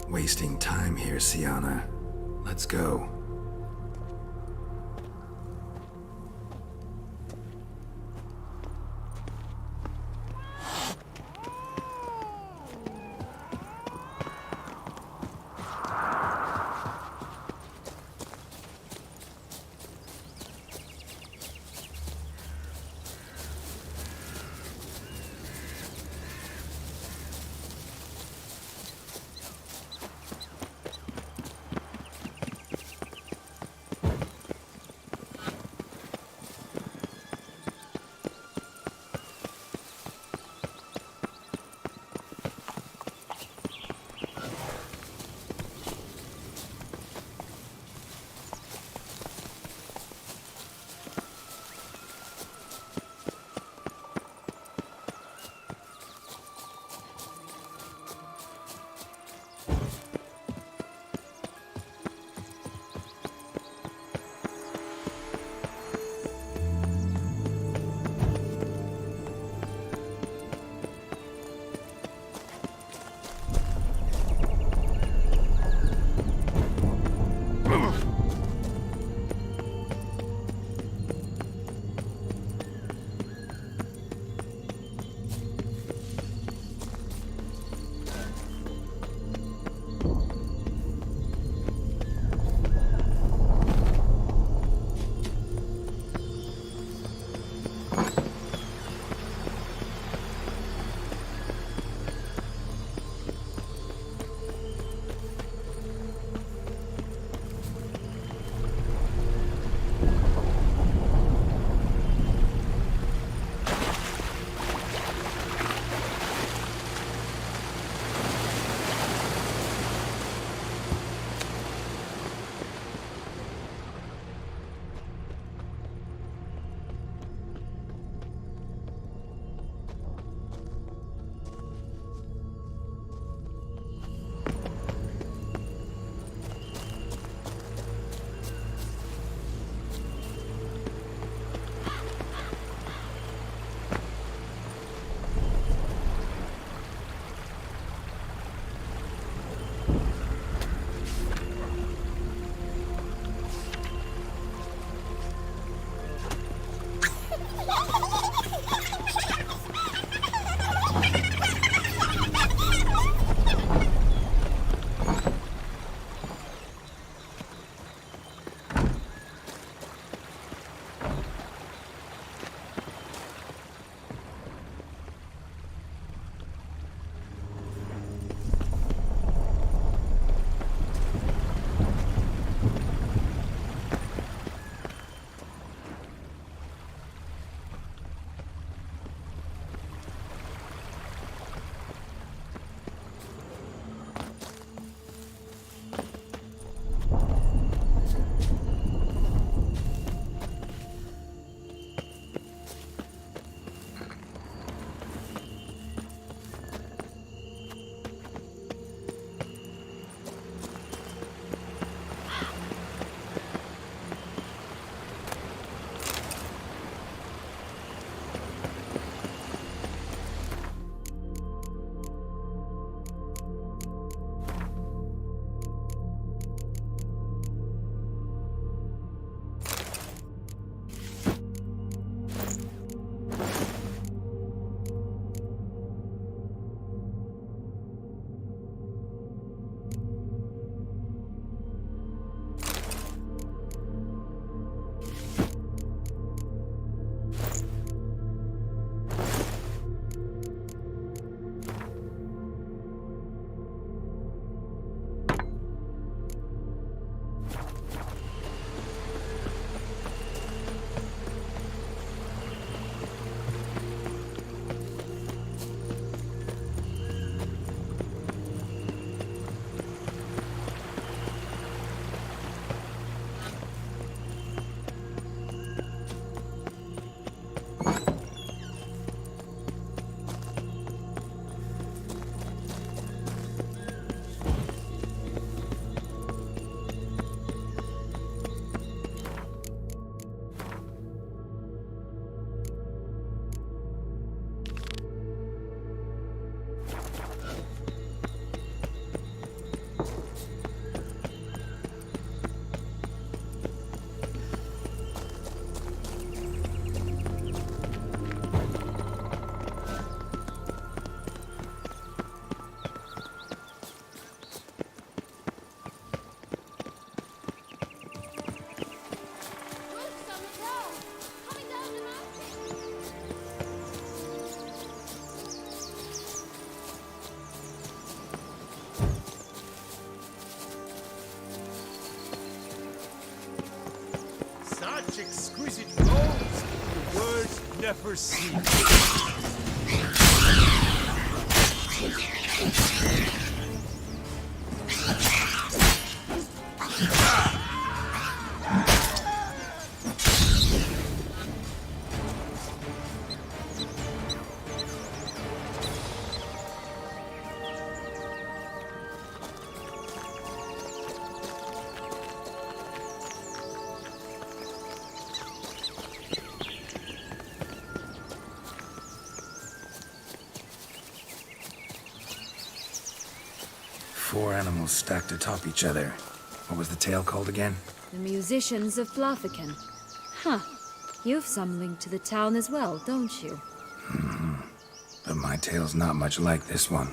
Wasting time here, Siana. Let's go. ever seen. Four animals stacked atop each other. What was the tale called again? The musicians of Blaviken. Huh. You've some link to the town as well, don't you? But my tale's not much like this one.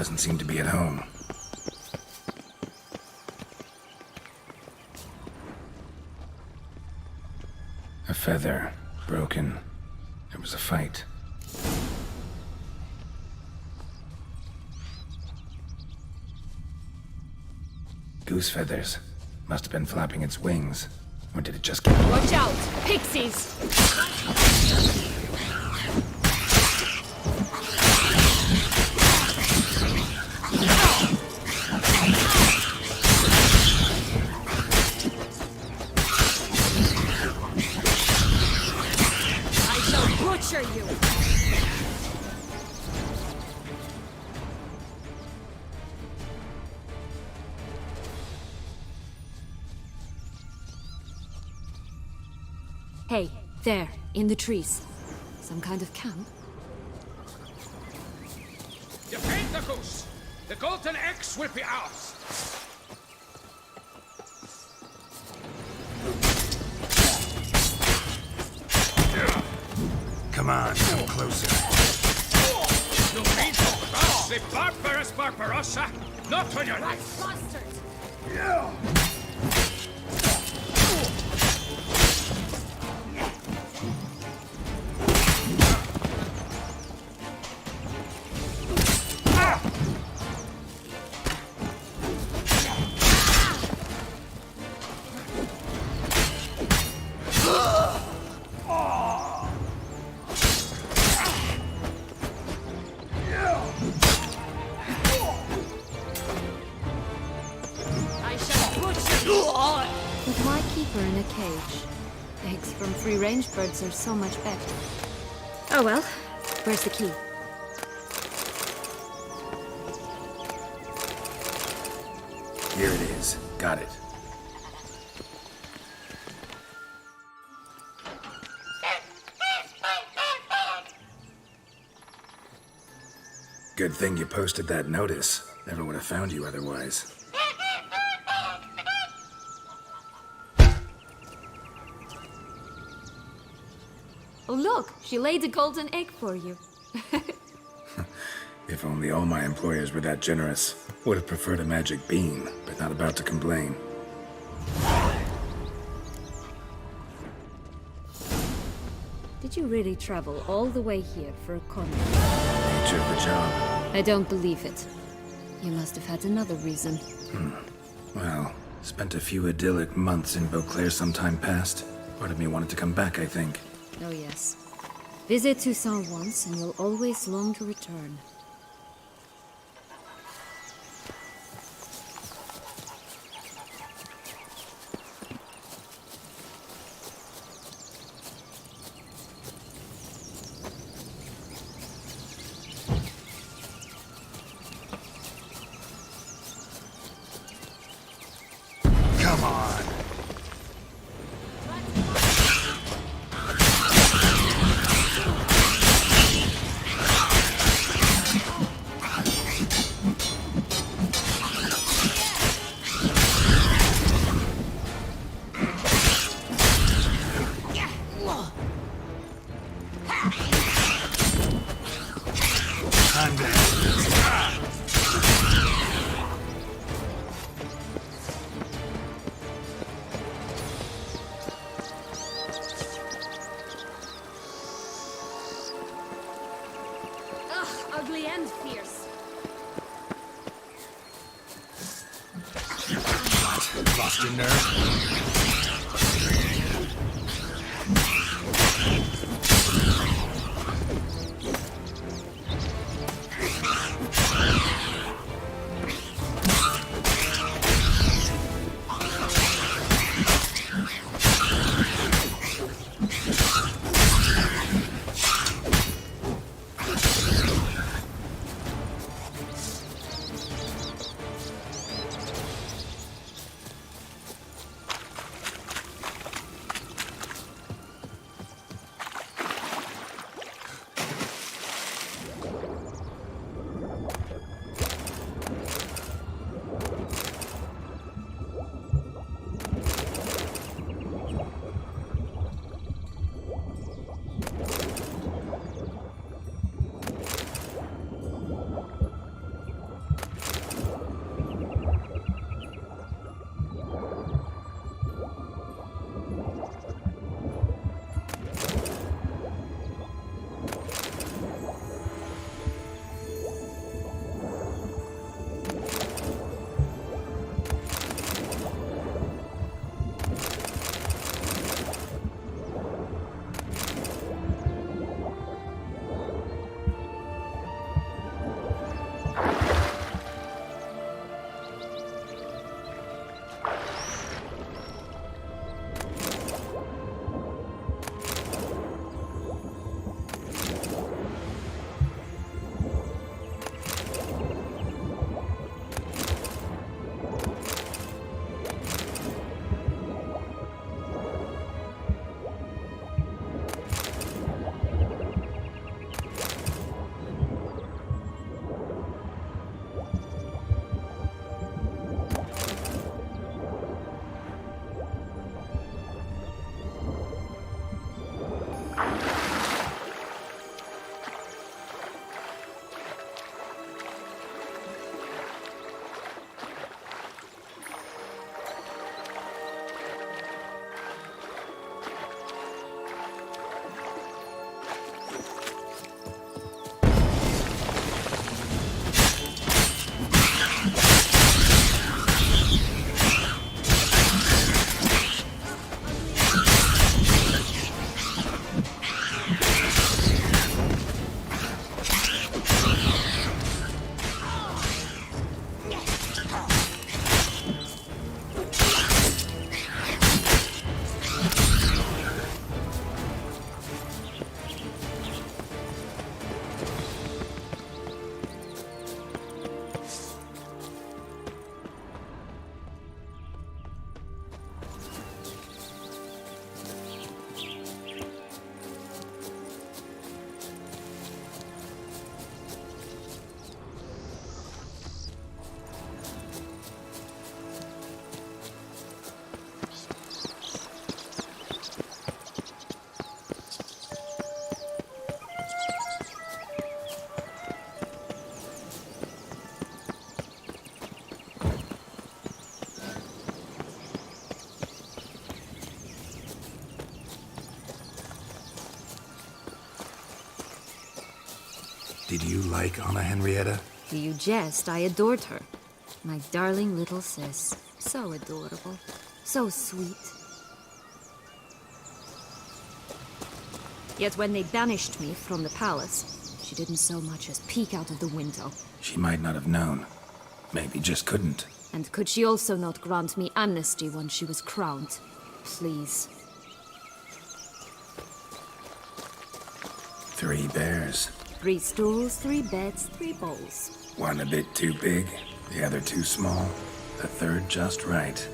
doesn't seem to be at home. A feather. Broken. There was a fight. Goose feathers. Must have been flapping its wings. Or did it just get... Watch out! Pixies! I shall butcher you! Hey, there, in the trees. Some kind of camp? Defend the goose! The golden X will be ours! Come on, come closer. You mean to cross the barbarous Barbarossa? Not on your life! Bastards! I shall butcher you! But why keep her in a cage? Eggs from free-range birds are so much better. Oh well. Where's the key? Here it is. Got it. Good thing you posted that notice. Never would have found you otherwise. Oh look, she laid a golden egg for you. If only all my employers were that generous. Would have preferred a magic bean, but not about to complain. Did you really travel all the way here for a con? Nature of the job. I don't believe it. You must have had another reason. Well, spent a few idyllic months in Beauclair some time past. Part of me wanted to come back, I think. Oh yes. Visit Toussaint once and you'll always long to return. Come on! Ugh, ugly and fierce. Lost your nerve? Did you like Anna Henrietta? Do you jest? I adored her. My darling little sis. So adorable. So sweet. Yet when they banished me from the palace, she didn't so much as peek out of the window. She might not have known. Maybe just couldn't. And could she also not grant me amnesty when she was crowned? Please. 3 bears. 3 stools, 3 beds, 3 bowls. One a bit too big, the other too small, the third just right.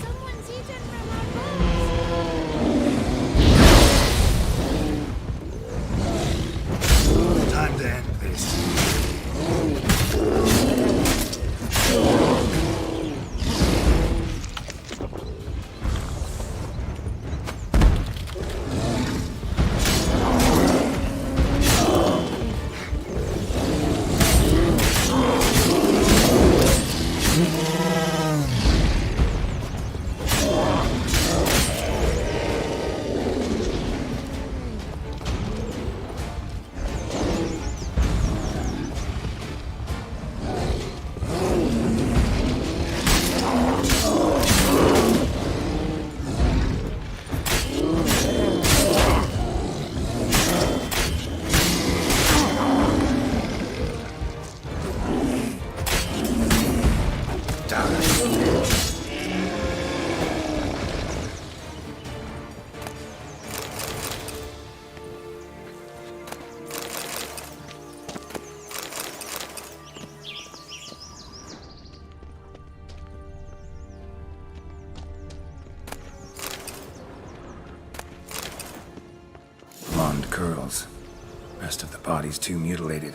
Someone's eaten from our boat. Time to end this. Blonde curls. Rest of the body's too mutilated.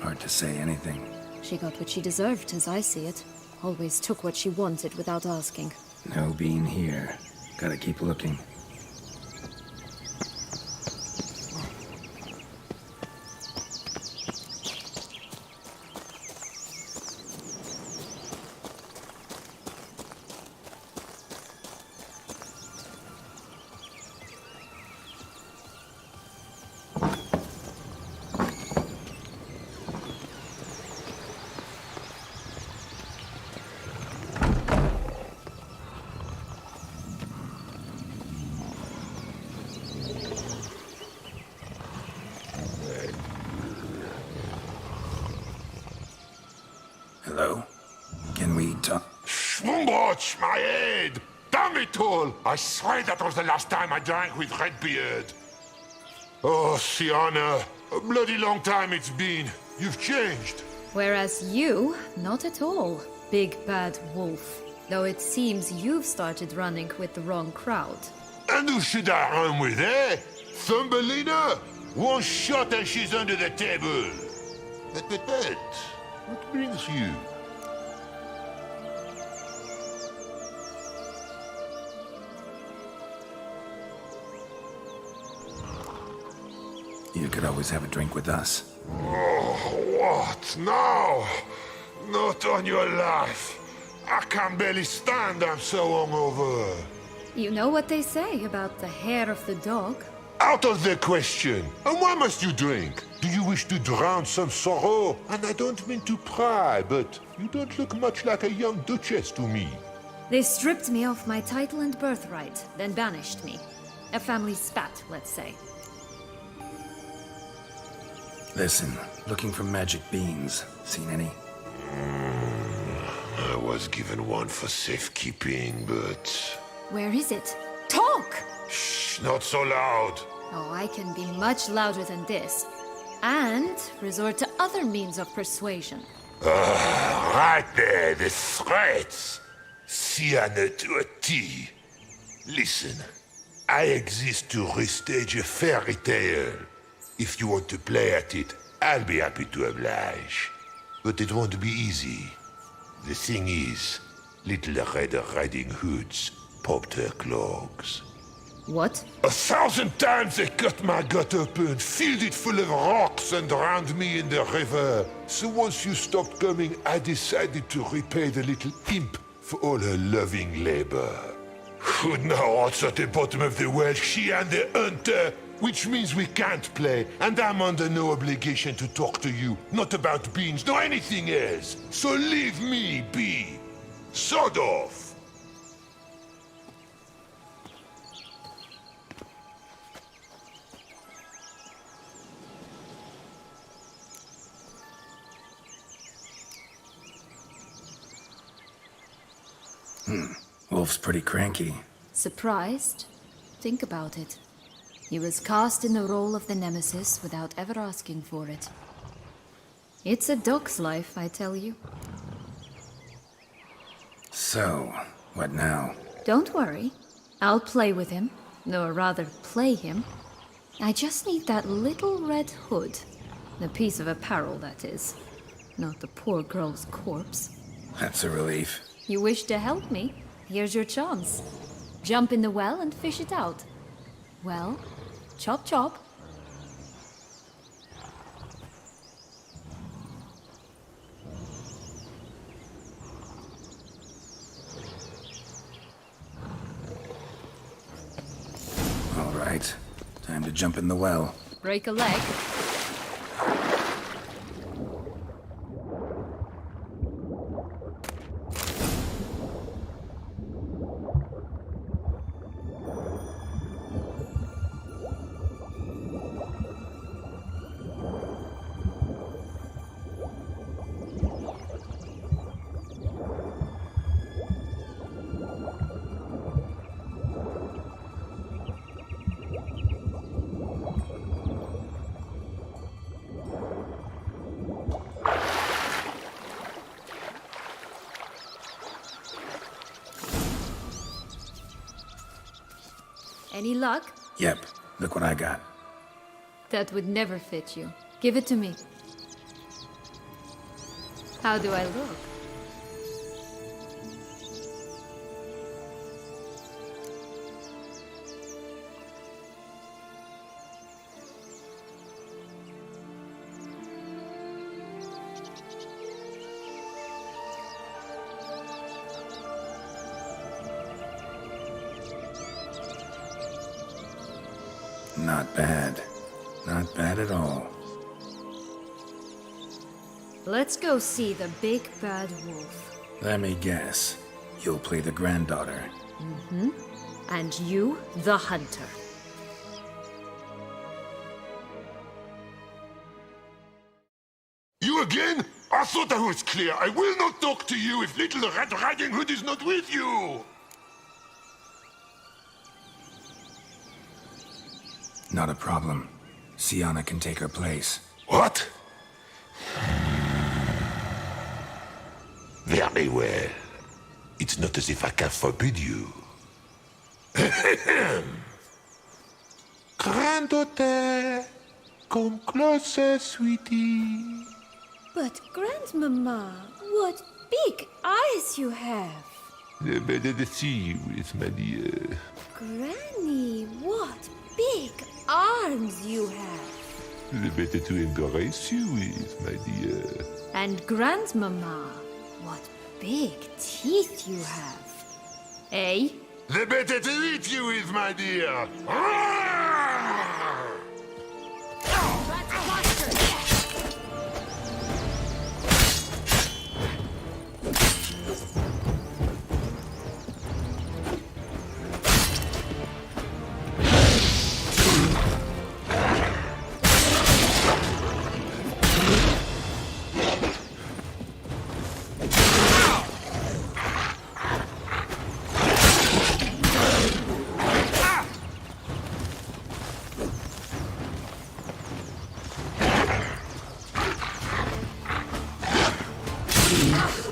Hard to say anything. She got what she deserved, as I see it. Always took what she wanted without asking. No bean here. Gotta keep looking. Hello? Can we talk? Schwumbroch, my head! Damn it all! I swear that was the last time I drank with Redbeard. Oh, Sienna, a bloody long time it's been. You've changed. Whereas you, not at all, big bad wolf. Though it seems you've started running with the wrong crowd. And who should I run with, eh? Thumbelina? One shot and she's under the table. But, what brings you? You could always have a drink with us. Oh, what? No! Not on your life. I can barely stand, I'm so hungover. You know what they say about the hair of the dog? Out of the question. And why must you drink? Do you wish to drown some sorrow? And I don't mean to pry, but you don't look much like a young duchess to me. They stripped me of my title and birthright, then banished me. A family spat, let's say. Listen, looking for magic beans. Seen any? I was given one for safekeeping, but... Where is it? Talk! Shh, not so loud. Oh, I can be much louder than this. And resort to other means of persuasion. Right there, the threats. Sienna to a T. Listen, I exist to restage a fairy tale. If you want to play at it, I'll be happy to oblige. But it won't be easy. The thing is, Little Red Riding Hoods popped her clogs. What? 1,000 times they cut my gut open, filled it full of rocks and drowned me in the river. So once you stopped coming, I decided to repay the little imp for all her loving labor. Who now what's at the bottom of the well? She and the hunter, which means we can't play, and I'm under no obligation to talk to you, not about beans, nor anything else. So leave me be. Sod off. Wolf's pretty cranky. Surprised? Think about it. He was cast in the role of the Nemesis without ever asking for it. It's a dog's life, I tell you. So, what now? Don't worry. I'll play with him. Or rather, play him. I just need that little red hood. The piece of apparel, that is. Not the poor girl's corpse. That's a relief. You wish to help me? Here's your chance. Jump in the well and fish it out. Well, chop chop. All right. Time to jump in the well. Break a leg. Any luck? Yep. Look what I got. That would never fit you. Give it to me. How do I look? Not bad. Not bad at all. Let's go see the big bad wolf. Let me guess. You'll play the granddaughter. And you, the hunter. You again? I thought I was clear. I will not talk to you if Little Red Riding Hood is not with you. Not a problem. Sienna can take her place. What? Very well. It's not as if I can forbid you. Granddaughter, Come closer, sweetie. But, Grandmama, what big eyes you have. The better to see you is, my dear. Granny, what big arms you have. The better to embrace you is, my dear. And Grandmama, what big teeth you have. Eh? The better to eat you is, my dear.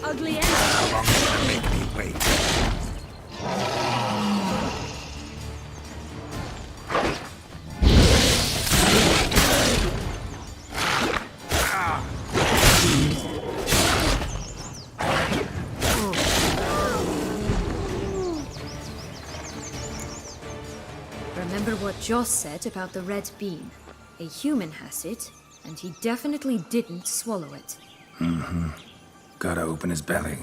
Ugly end. How long are you gonna make me wait? Remember what Joss said about the red bean. A human has it, and he definitely didn't swallow it. Gotta open his belly.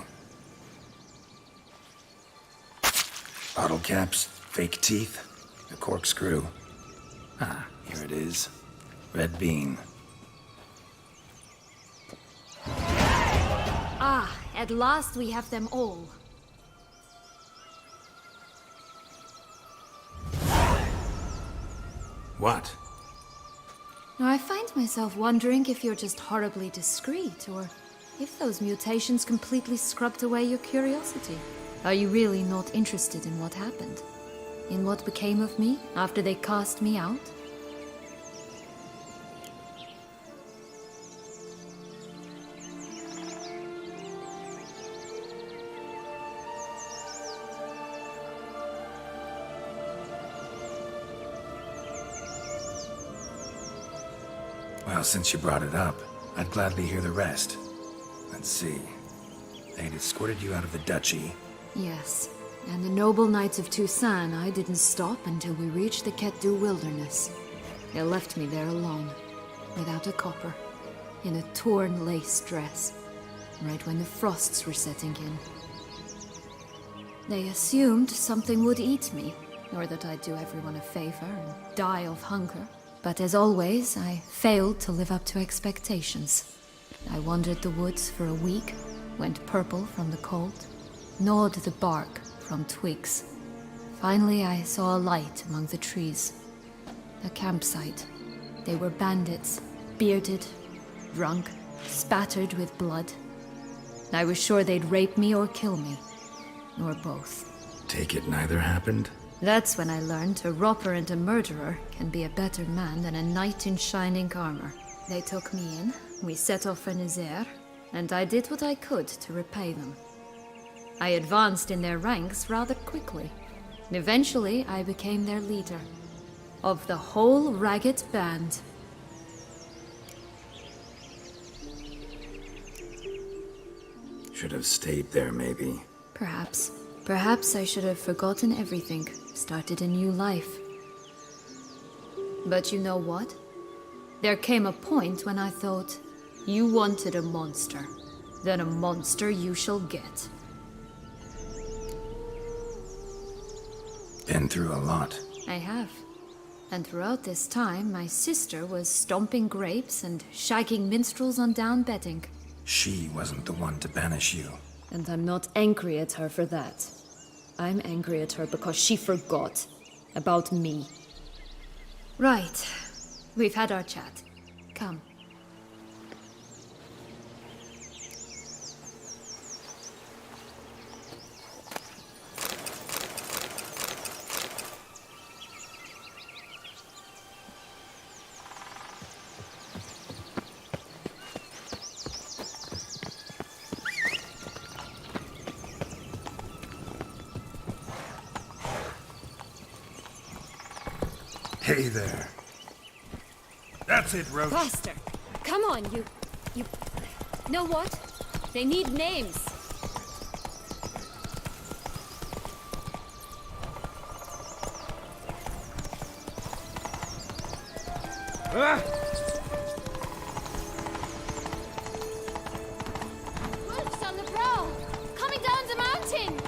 Bottle caps, fake teeth, a corkscrew. Ah, here it is. Red bean. Ah, at last we have them all. What? Now, I find myself wondering if you're just horribly discreet, or if those mutations completely scrubbed away your curiosity. Are you really not interested in what happened? In what became of me after they cast me out? Well, since you brought it up, I'd gladly hear the rest. Let's see. They'd escorted you out of the duchy. Yes, and the noble knights of Toussaint, I didn't stop until we reached the Ketdu wilderness. They left me there alone, without a copper, in a torn lace dress, right when the frosts were setting in. They assumed something would eat me, or that I'd do everyone a favor and die of hunger. But as always, I failed to live up to expectations. I wandered the woods for a week, went purple from the cold, gnawed the bark from twigs. Finally, I saw a light among the trees. A campsite. They were bandits, bearded, drunk, spattered with blood. I was sure they'd rape me or kill me, or both. Take it neither happened? That's when I learned a robber and a murderer can be a better man than a knight in shining armor. They took me in, we set off for Nazaire, and I did what I could to repay them. I advanced in their ranks rather quickly. Eventually, I became their leader. Of the whole ragged band. Should have stayed there, maybe. Perhaps. Perhaps I should have forgotten everything, started a new life. But you know what? There came a point when I thought, you wanted a monster. Then a monster you shall get. Been through a lot. I have. And throughout this time, my sister was stomping grapes and shagging minstrels on down bedding. She wasn't the one to banish you. And I'm not angry at her for that. I'm angry at her because she forgot about me. Right. We've had our chat. Come. Hey there. That's it, Roach. Faster! Come on, you... Know what? They need names. Wolves on the prowl! Coming down the mountain!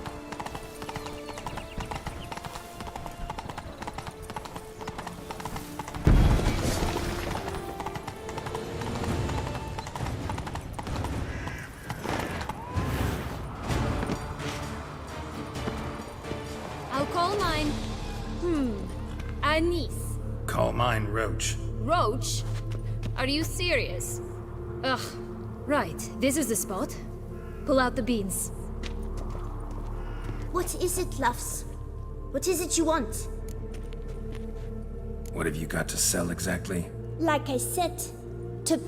I'll call mine... Anise. Call mine Roach. Roach? Are you serious? Ugh. Right, this is the spot. Pull out the beans. What is it, loves? What is it you want? What have you got to sell exactly? Like I said, to...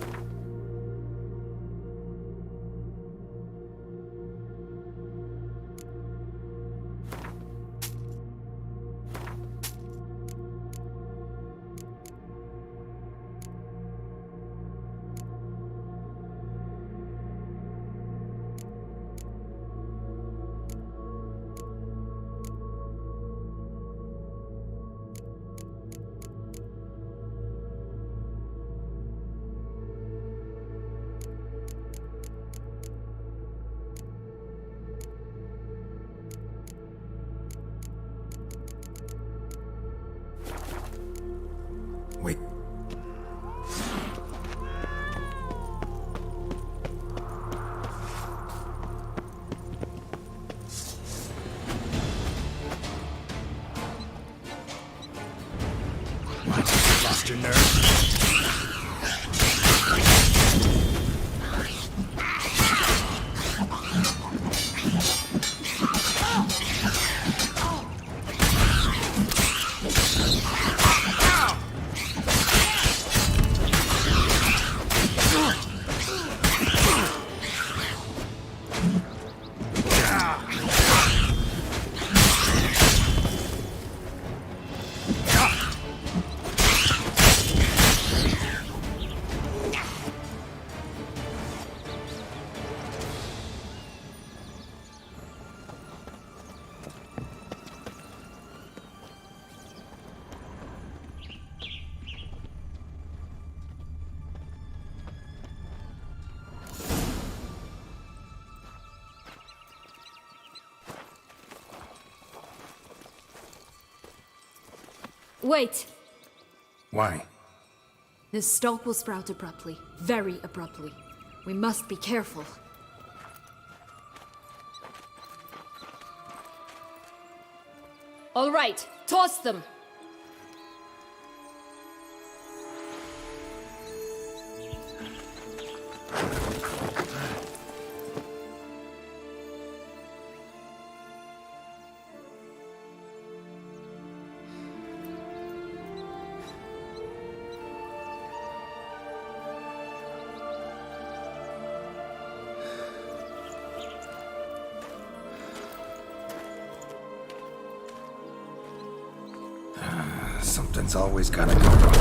Wait. What? Lost your nerve? Wait! Why? The stalk will sprout abruptly. Very abruptly. We must be careful. All right, toss them! Something's always gotta go wrong.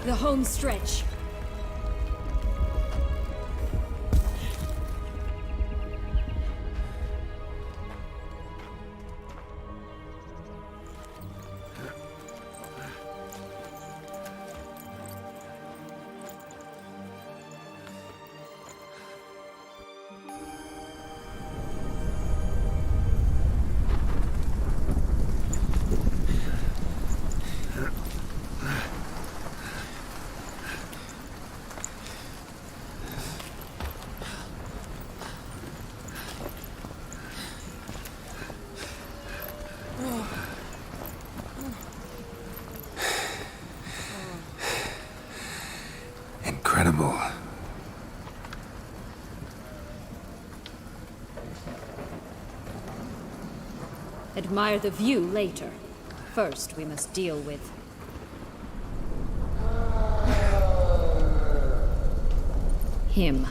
The home stretch. Incredible. Admire the view later. First, we must deal with... him.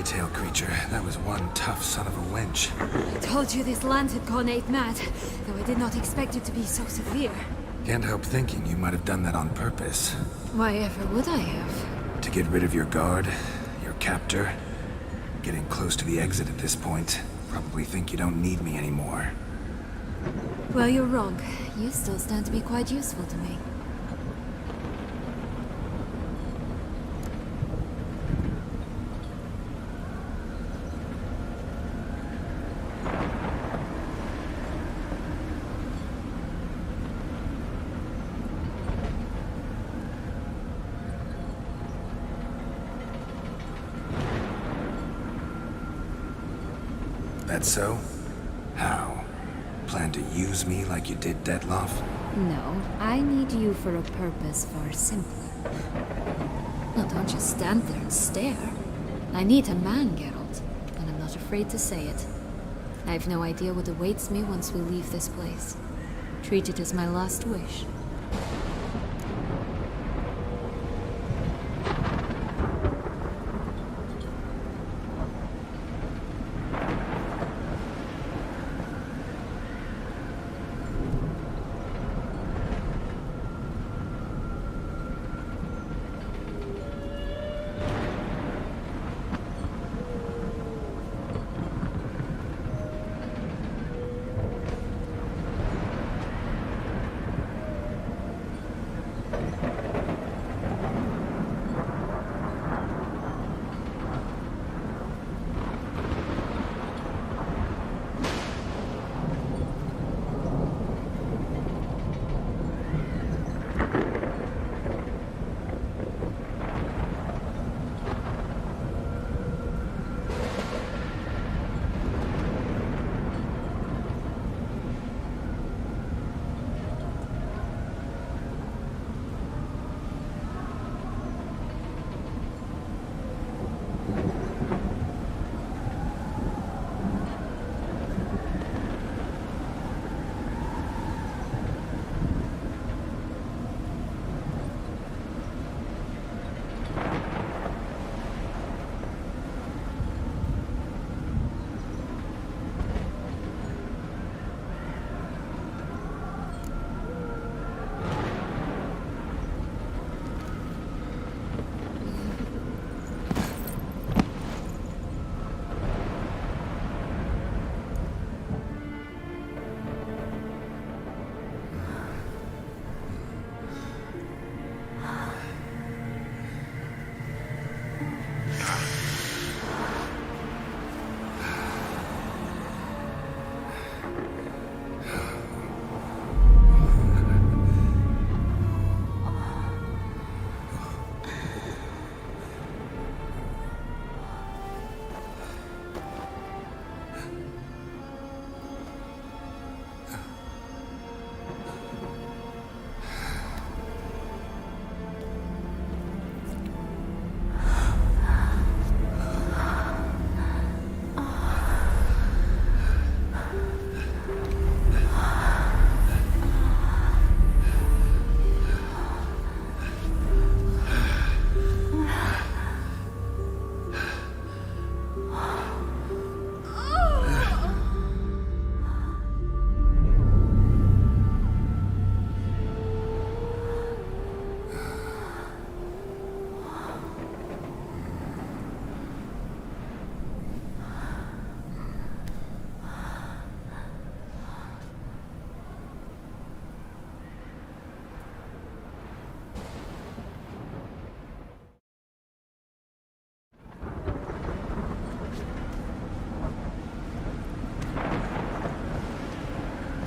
fairy tale creature. That was one tough son of a wench. I told you this land had gone ape mad, though I did not expect it to be so severe. Can't help thinking you might have done that on purpose. Why ever would I have? To get rid of your guard, your captor. Getting close to the exit at this point. Probably think you don't need me anymore. Well, you're wrong. You still stand to be quite useful to me. That so? How? Plan to use me like you did Detloff? No, I need you for a purpose far simpler. Now don't just stand there and stare. I need a man, Geralt, and I'm not afraid to say it. I have no idea what awaits me once we leave this place. Treat it as my last wish.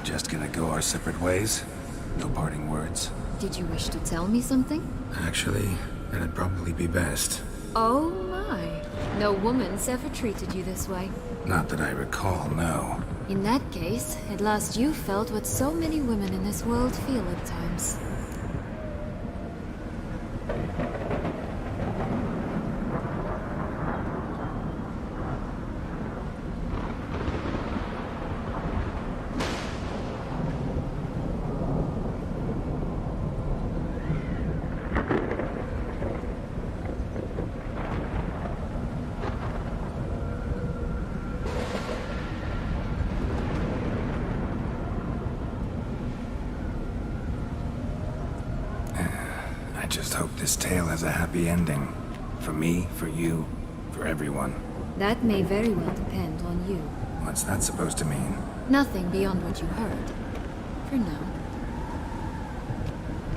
Just gonna go our separate ways? No parting words? Did you wish to tell me something? Actually, that'd probably be best. Oh my. No woman's ever treated you this way. Not that I recall, no. In that case, at last you felt what so many women in this world feel at times. just hope this tale has a happy ending. For me, for you, for everyone. That may very well depend on you. What's that supposed to mean? Nothing beyond what you heard. For now.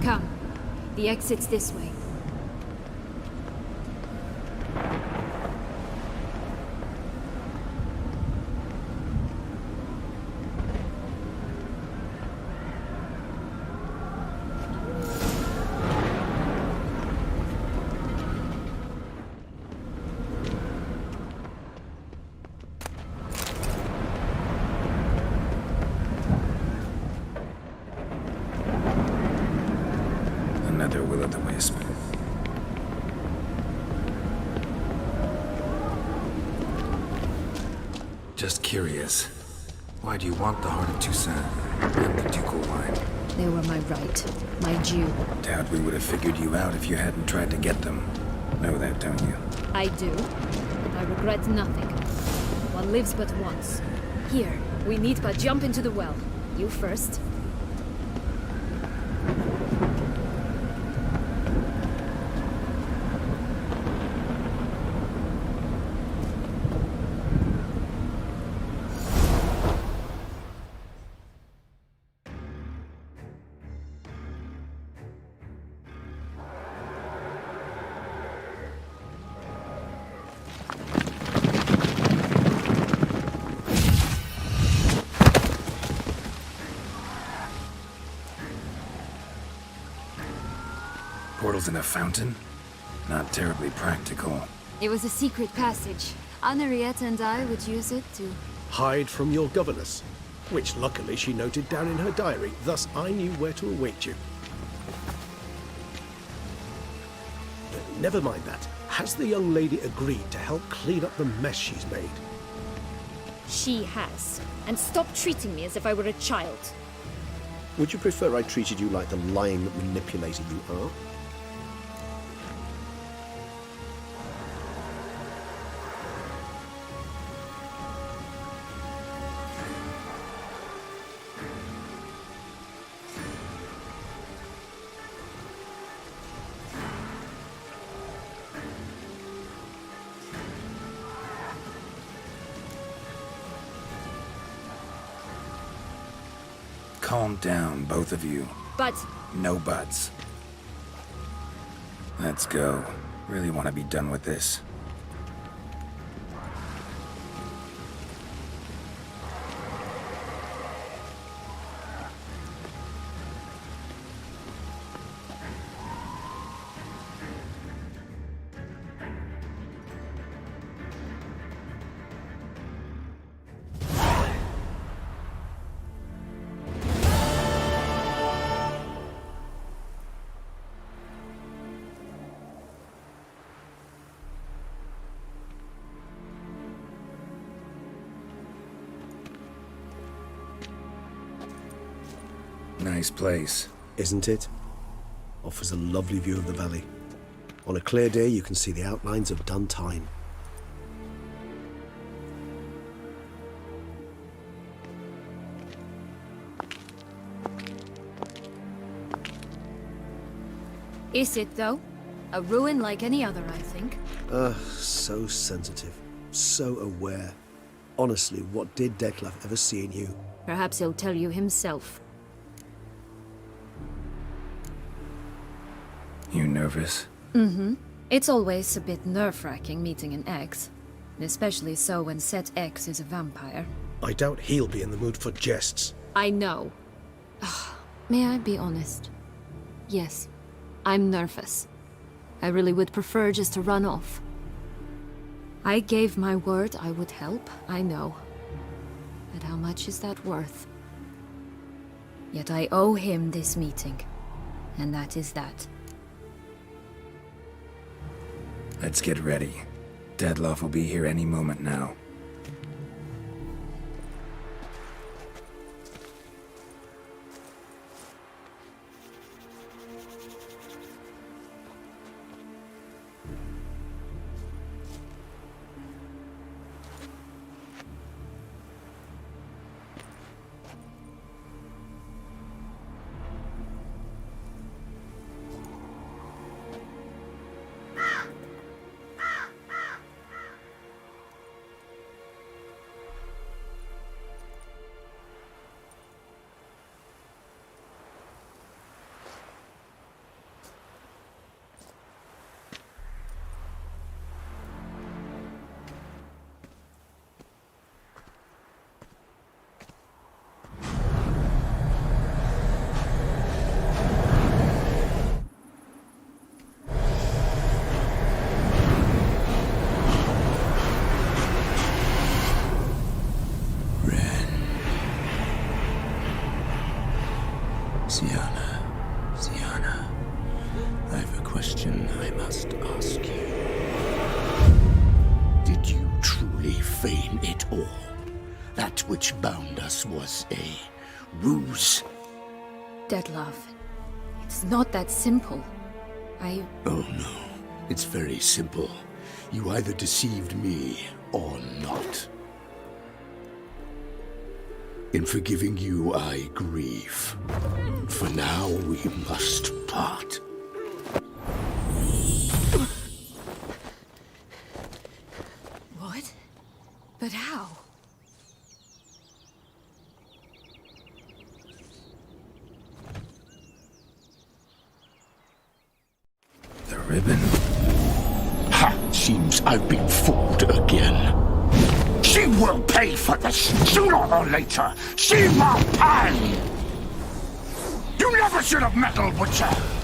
Come. The exit's this way. Another will-o'-the-wisp. Just curious. Why do you want the Heart of Toussaint and the ducal wine? They were my right. My due. Doubt we would have figured you out if you hadn't tried to get them. Know that, don't you? I do. I regret nothing. One lives but once. Here, we need but jump into the well. You first. Portals in a fountain? Not terribly practical. It was a secret passage. Henriette and I would use it to... Hide from your governess, which luckily she noted down in her diary, thus I knew where to await you. Never mind that. Has the young lady agreed to help clean up the mess she's made? She has. And stop treating me as if I were a child. Would you prefer I treated you like the lying manipulator you are? Calm down, both of you. But... No buts. Let's go. Really want to be done with this. Nice place. Isn't it? Offers a lovely view of the valley. On a clear day, you can see the outlines of Duntine. Is it, though? A ruin like any other, I think. So sensitive. So aware. Honestly, what did Dettlaff ever see in you? Perhaps he'll tell you himself. You nervous? It's always a bit nerve-wracking meeting an ex. Especially so when said ex is a vampire. I doubt he'll be in the mood for jests. I know. May I be honest? Yes, I'm nervous. I really would prefer just to run off. I gave my word I would help, I know. But how much is that worth? Yet I owe him this meeting. And that is that. Let's get ready. Dettlaff will be here any moment now. question I must ask you. Did you truly feign it all? That which bound us was a ruse? Deadlove, it's not that simple. Oh no, it's very simple. You either deceived me or not. In forgiving you, I grieve. For now, we must part. What? But how? The ribbon? Ha! Seems I've been fooled again. She will pay for this, sooner or later. She will pay! You never should have meddled with her!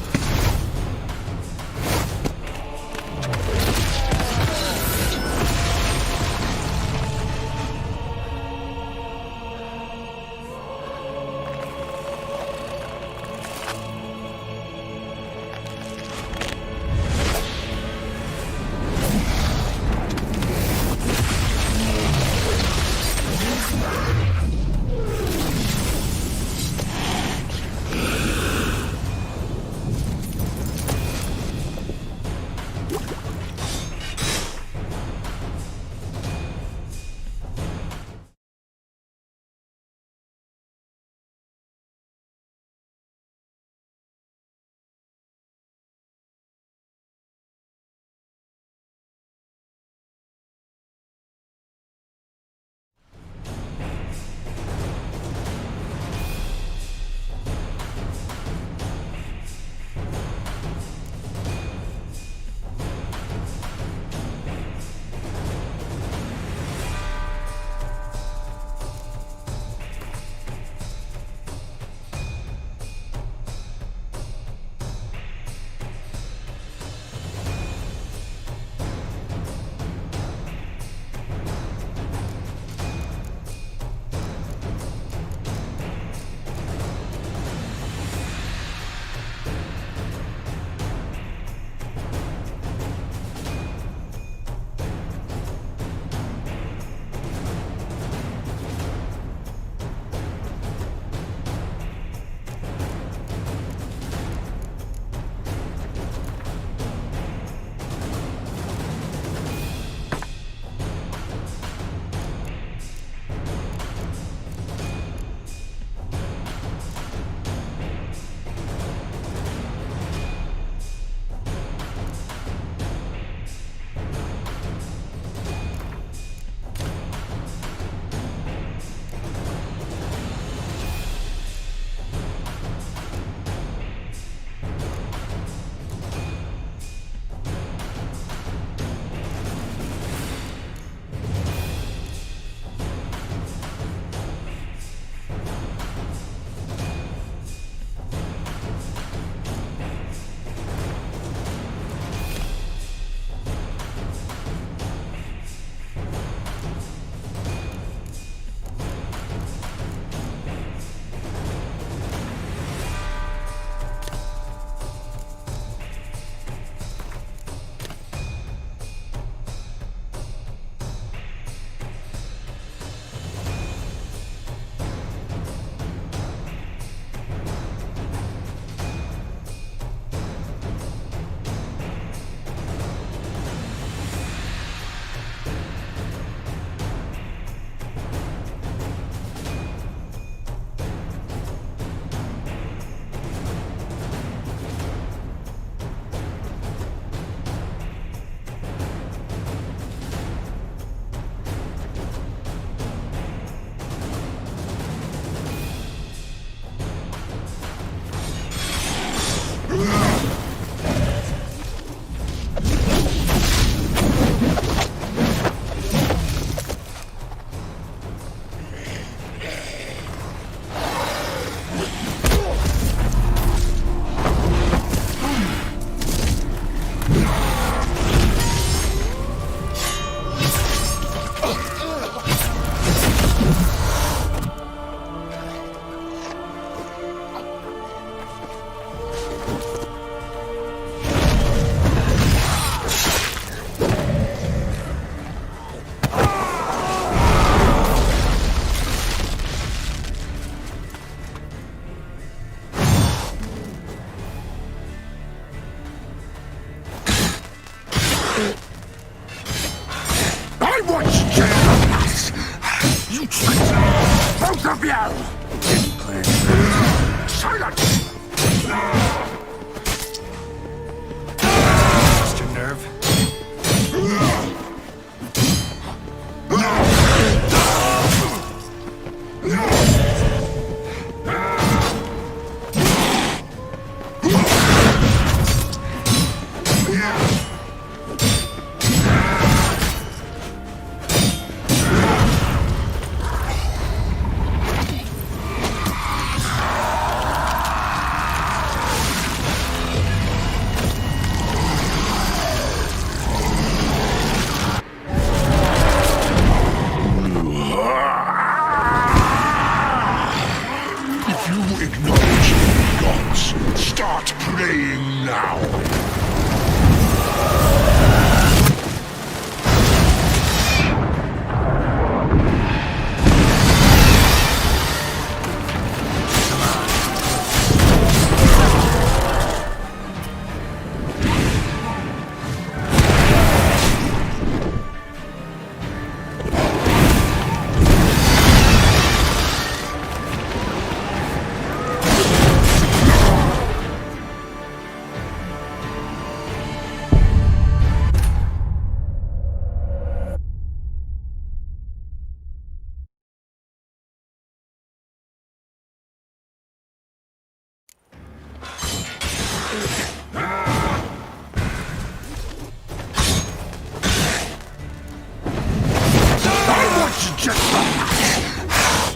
Start praying now.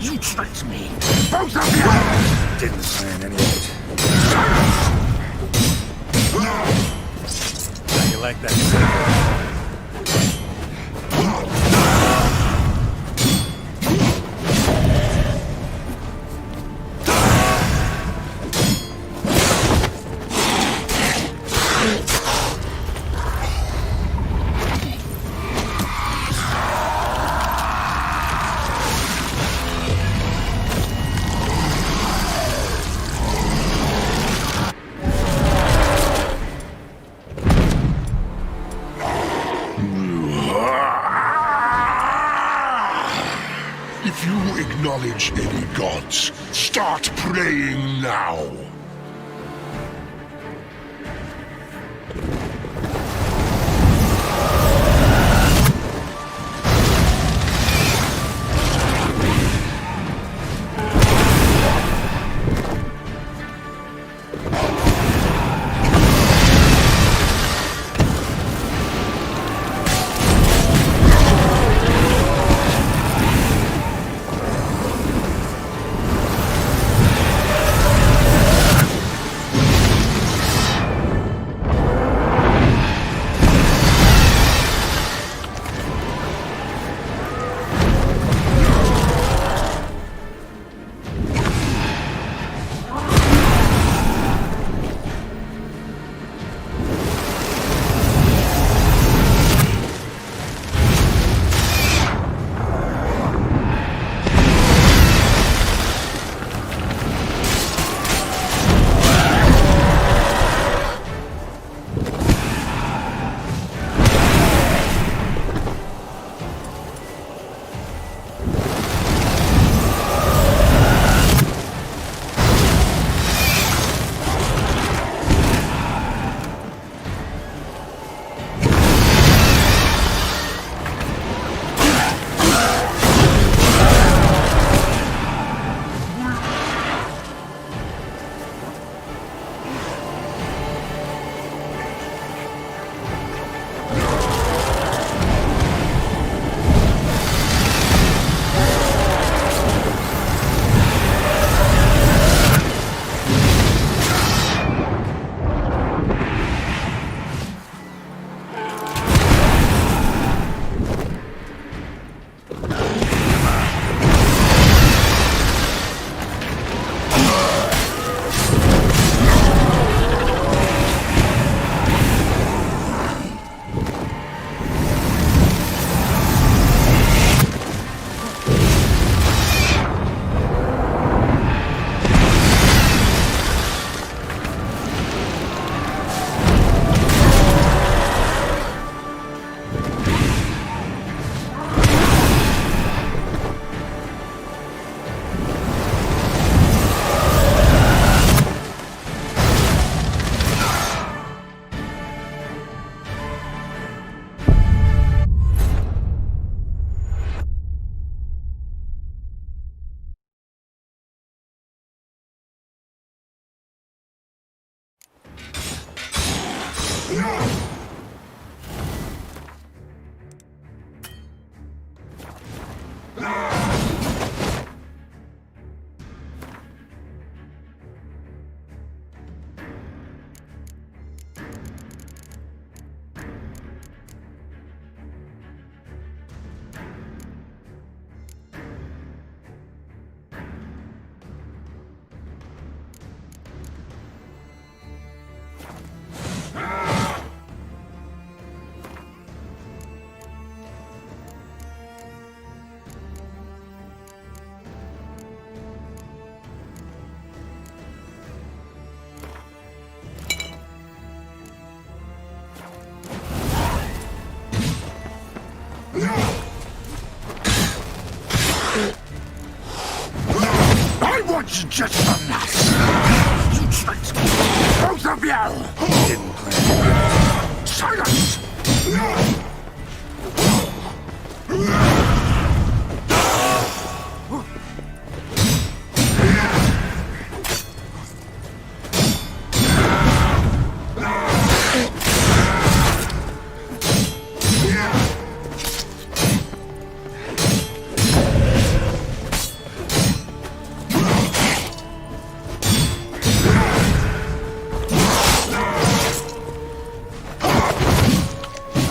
You tricked me! Both of you! Didn't plan any of it. How you like that? If you acknowledge any gods, start praying now. just the last? You tricked me, both of you! Didn't plan it. Silence!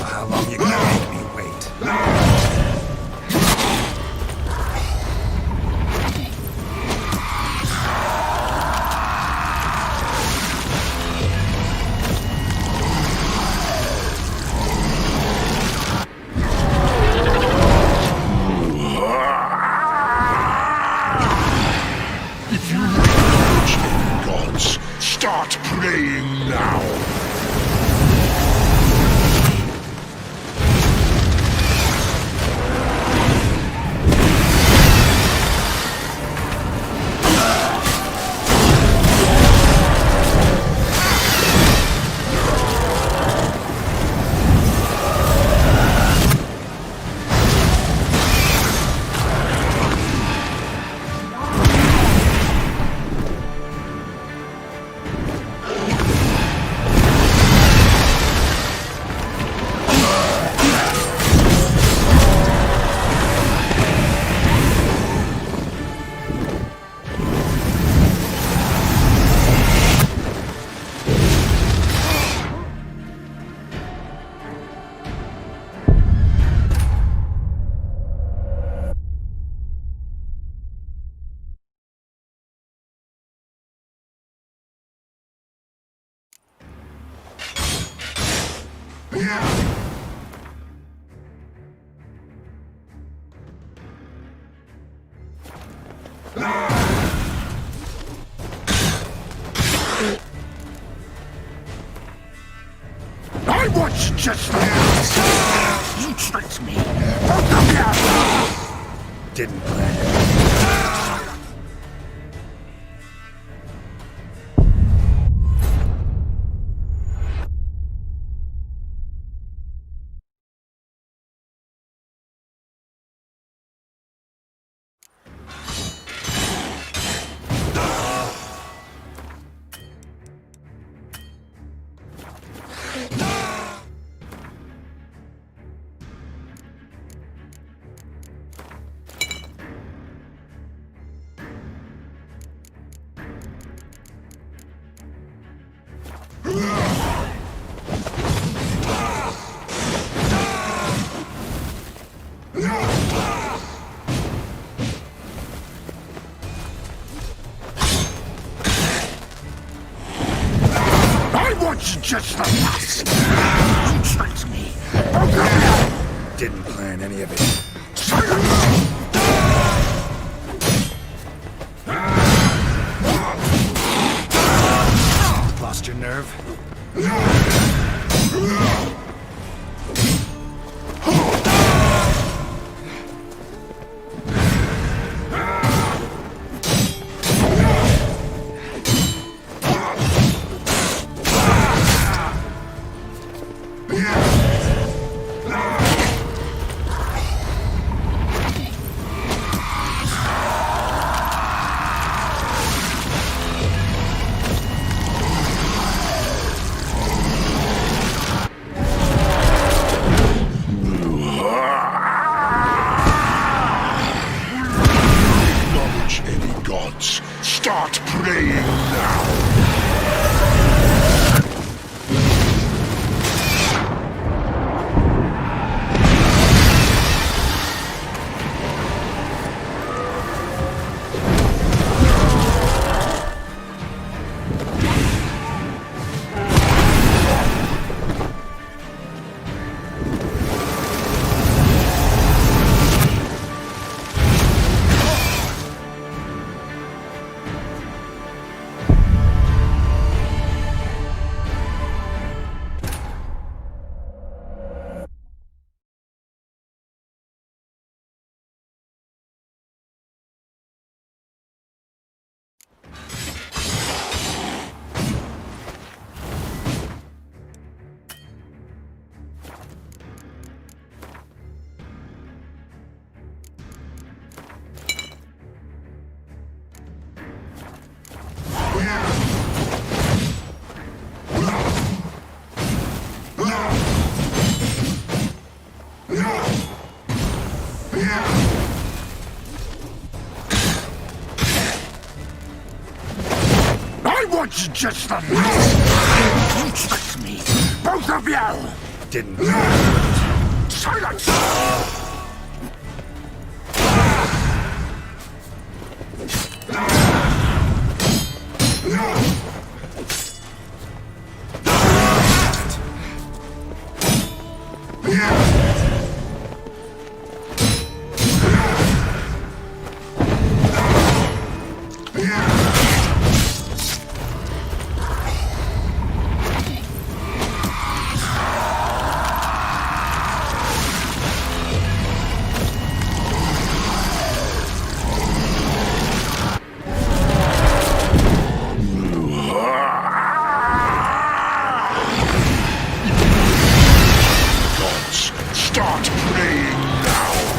How long you gonna make me wait? If you reach the gods, start praying now. I was just the last! You tricked me, both of you! Didn't plan it. I was just the last! You tricked me, both of you! Didn't plan any of it. Silence! Lost your nerve? just the last? You tricked me, both of you! Didn't. Silence! Gods, start praying now!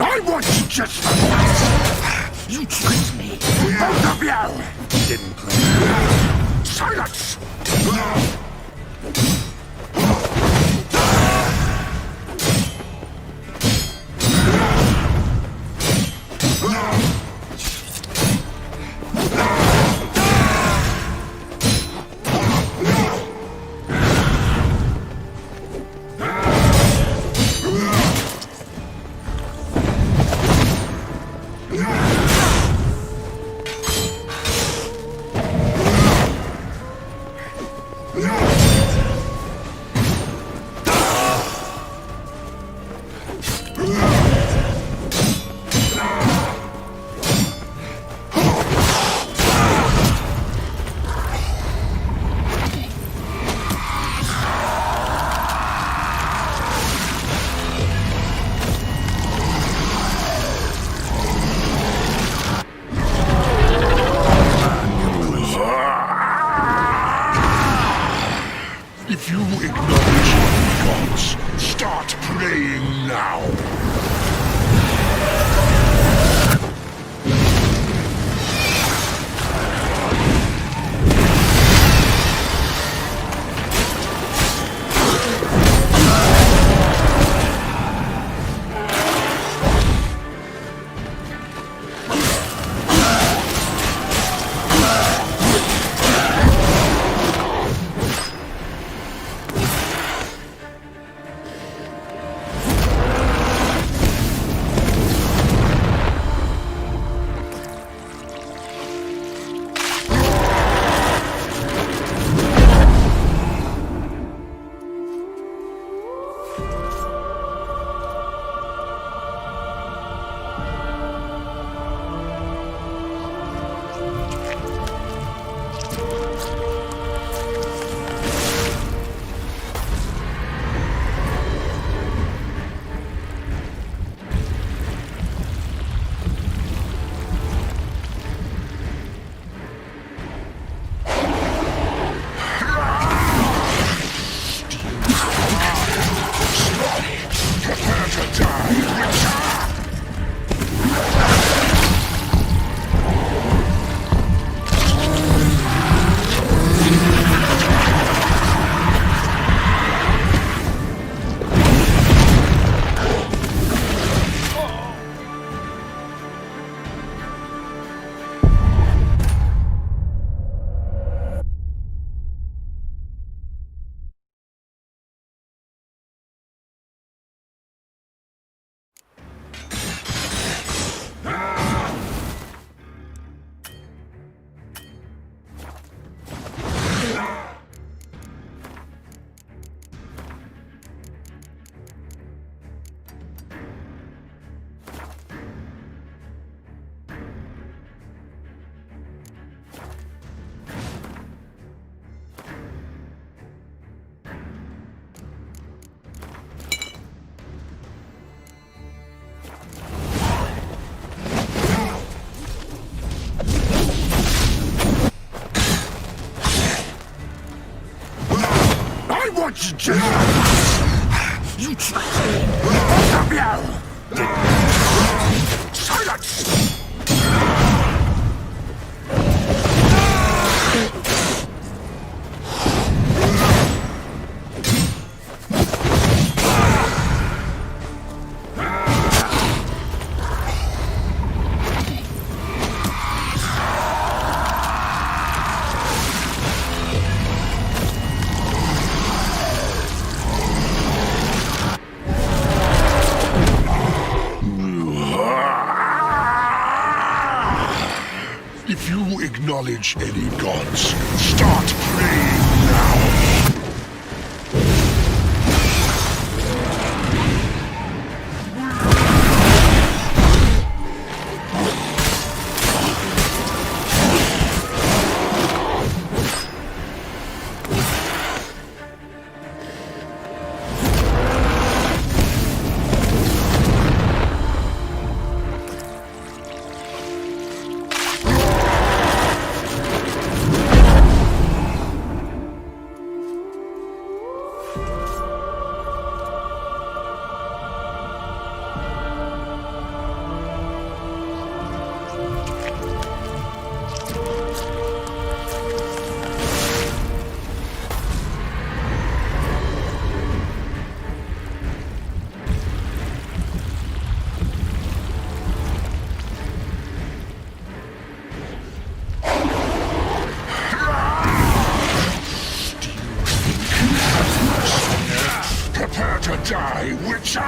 I want you just the last! You tricked me, both of you! Didn't plan. Silence! If you acknowledge your gods, start praying now. I want to do. You try. Silence! If you acknowledge any gods, start praying now. Prepare to die, Witcher!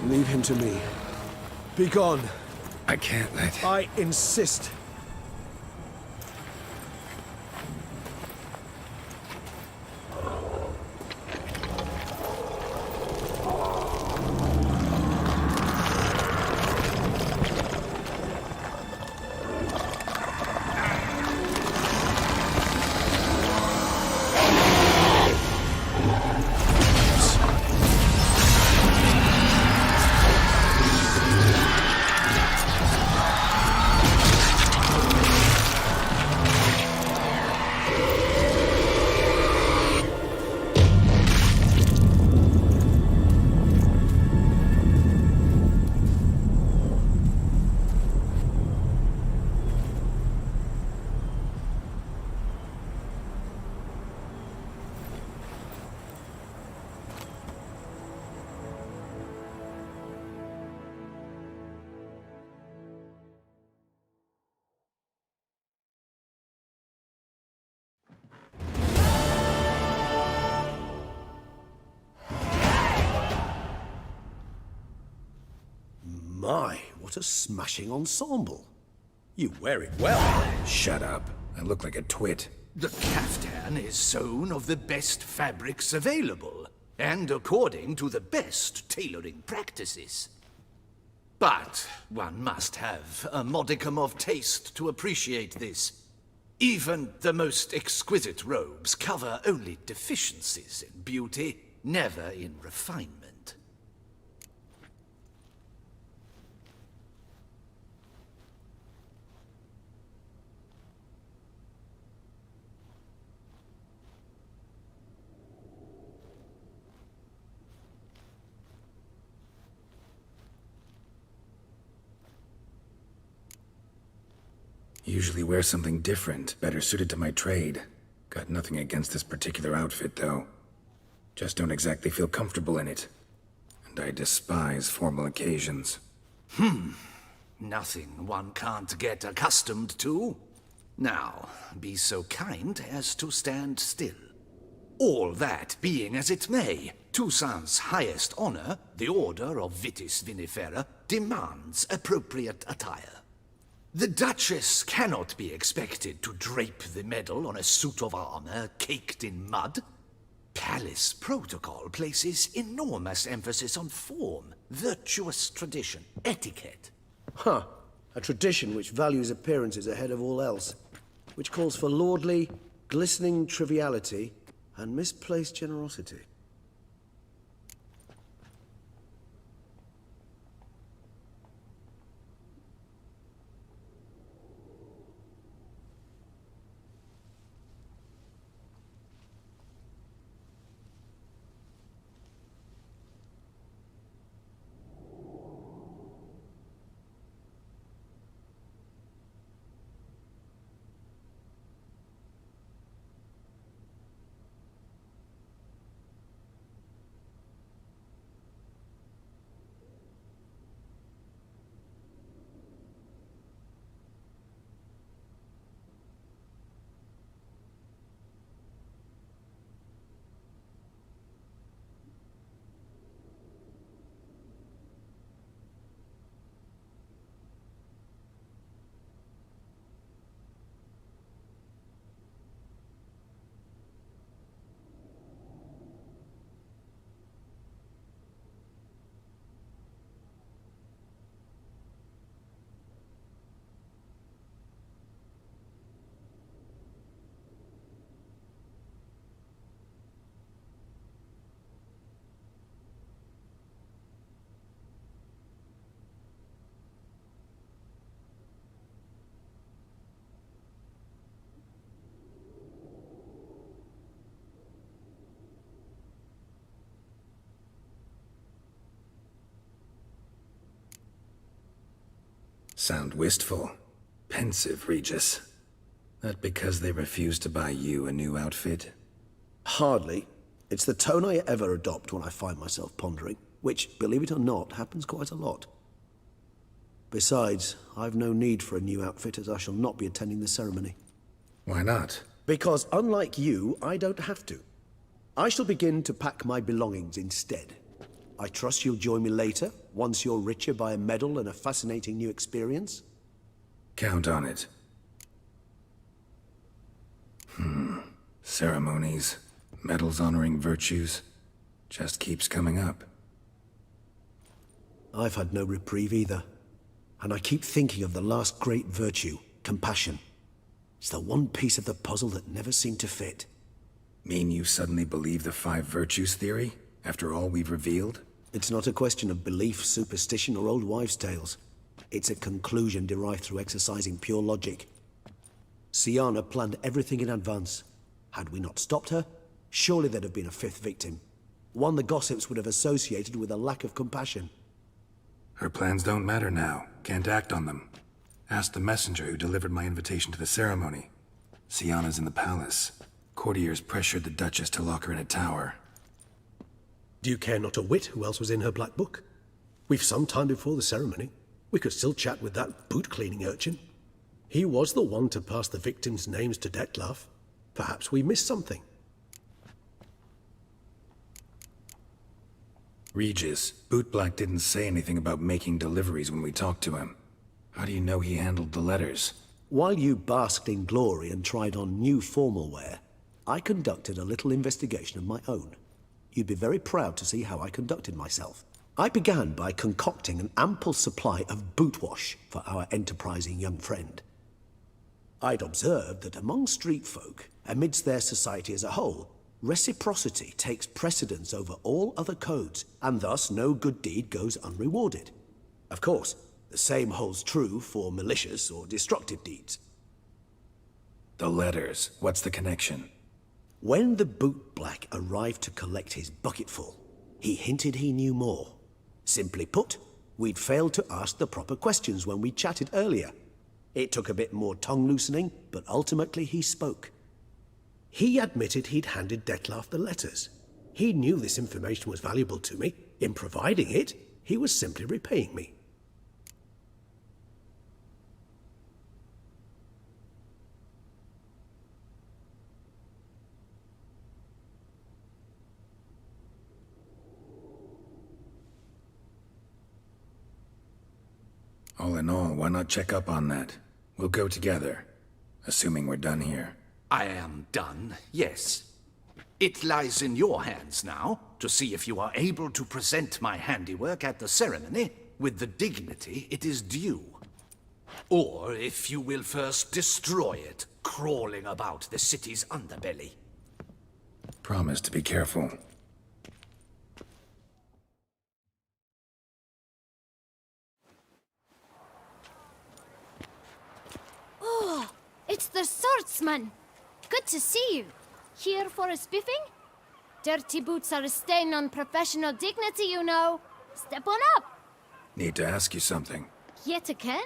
Leave him to me. Be gone. I can't let... I insist. My, what a smashing ensemble. You wear it well. Shut up. I look like a twit. The caftan is sewn of the best fabrics available, and according to the best tailoring practices. But one must have a modicum of taste to appreciate this. Even the most exquisite robes cover only deficiencies in beauty, never in refinement. Usually wear something different, better suited to my trade. Got nothing against this particular outfit, though. Just don't exactly feel comfortable in it. And I despise formal occasions. Nothing one can't get accustomed to. Now, be so kind as to stand still. All that being as it may, Toussaint's highest honor, the Order of Vitis Vinifera, demands appropriate attire. The Duchess cannot be expected to drape the medal on a suit of armor caked in mud. Palace protocol places enormous emphasis on form, virtuous tradition, etiquette. Huh. A tradition which values appearances ahead of all else. Which calls for lordly, glistening triviality and misplaced generosity. Sound wistful. Pensive, Regis. That because they refuse to buy you a new outfit? Hardly. It's the tone I ever adopt when I find myself pondering, which, believe it or not, happens quite a lot. Besides, I've no need for a new outfit as I shall not be attending the ceremony. Why not? Because unlike you, I don't have to. I shall begin to pack my belongings instead. I trust you'll join me later, once you're richer by a medal and a fascinating new experience? Count on it. Ceremonies, medals honoring virtues, just keeps coming up. I've had no reprieve either. And I keep thinking of the last great virtue, compassion. It's the one piece of the puzzle that never seemed to fit. Mean you suddenly believe the 5 virtues theory, after all we've revealed? It's not a question of belief, superstition, or old wives' tales. It's a conclusion derived through exercising pure logic. Syanna planned everything in advance. Had we not stopped her, surely there'd have been a 5th victim. One the gossips would have associated with a lack of compassion. Her plans don't matter now. Can't act on them. Ask the messenger who delivered my invitation to the ceremony. Syanna's in the palace. Courtiers pressured the Duchess to lock her in a tower. Do you care not a whit who else was in her black book? We've some time before the ceremony. We could still chat with that boot-cleaning urchin. He was the one to pass the victims' names to Dettlaff. Perhaps we missed something. Regis, Bootblack didn't say anything about making deliveries when we talked to him. How do you know he handled the letters? While you basked in glory and tried on new formal wear, I conducted a little investigation of my own. You'd be very proud to see how I conducted myself. I began by concocting an ample supply of boot wash for our enterprising young friend. I'd observed that among street folk, amidst their society as a whole, reciprocity takes precedence over all other codes, and thus no good deed goes unrewarded. Of course, the same holds true for malicious or destructive deeds. The letters, what's the connection? When the bootblack arrived to collect his bucketful, he hinted he knew more. Simply put, we'd failed to ask the proper questions when we chatted earlier. It took a bit more tongue-loosening, but ultimately he spoke. He admitted he'd handed Dettlaff the letters. He knew this information was valuable to me. In providing it, he was simply repaying me. All in all, why not check up on that? We'll go together, assuming we're done here. I am done, yes. It lies in your hands now to see if you are able to present my handiwork at the ceremony with the dignity it is due. Or if you will first destroy it, crawling about the city's underbelly. Promise to be careful. Oh, it's the swordsman. Good to see you. Here for a spiffing? Dirty boots are a stain on professional dignity, you know. Step on up. Need to ask you something. Yet again?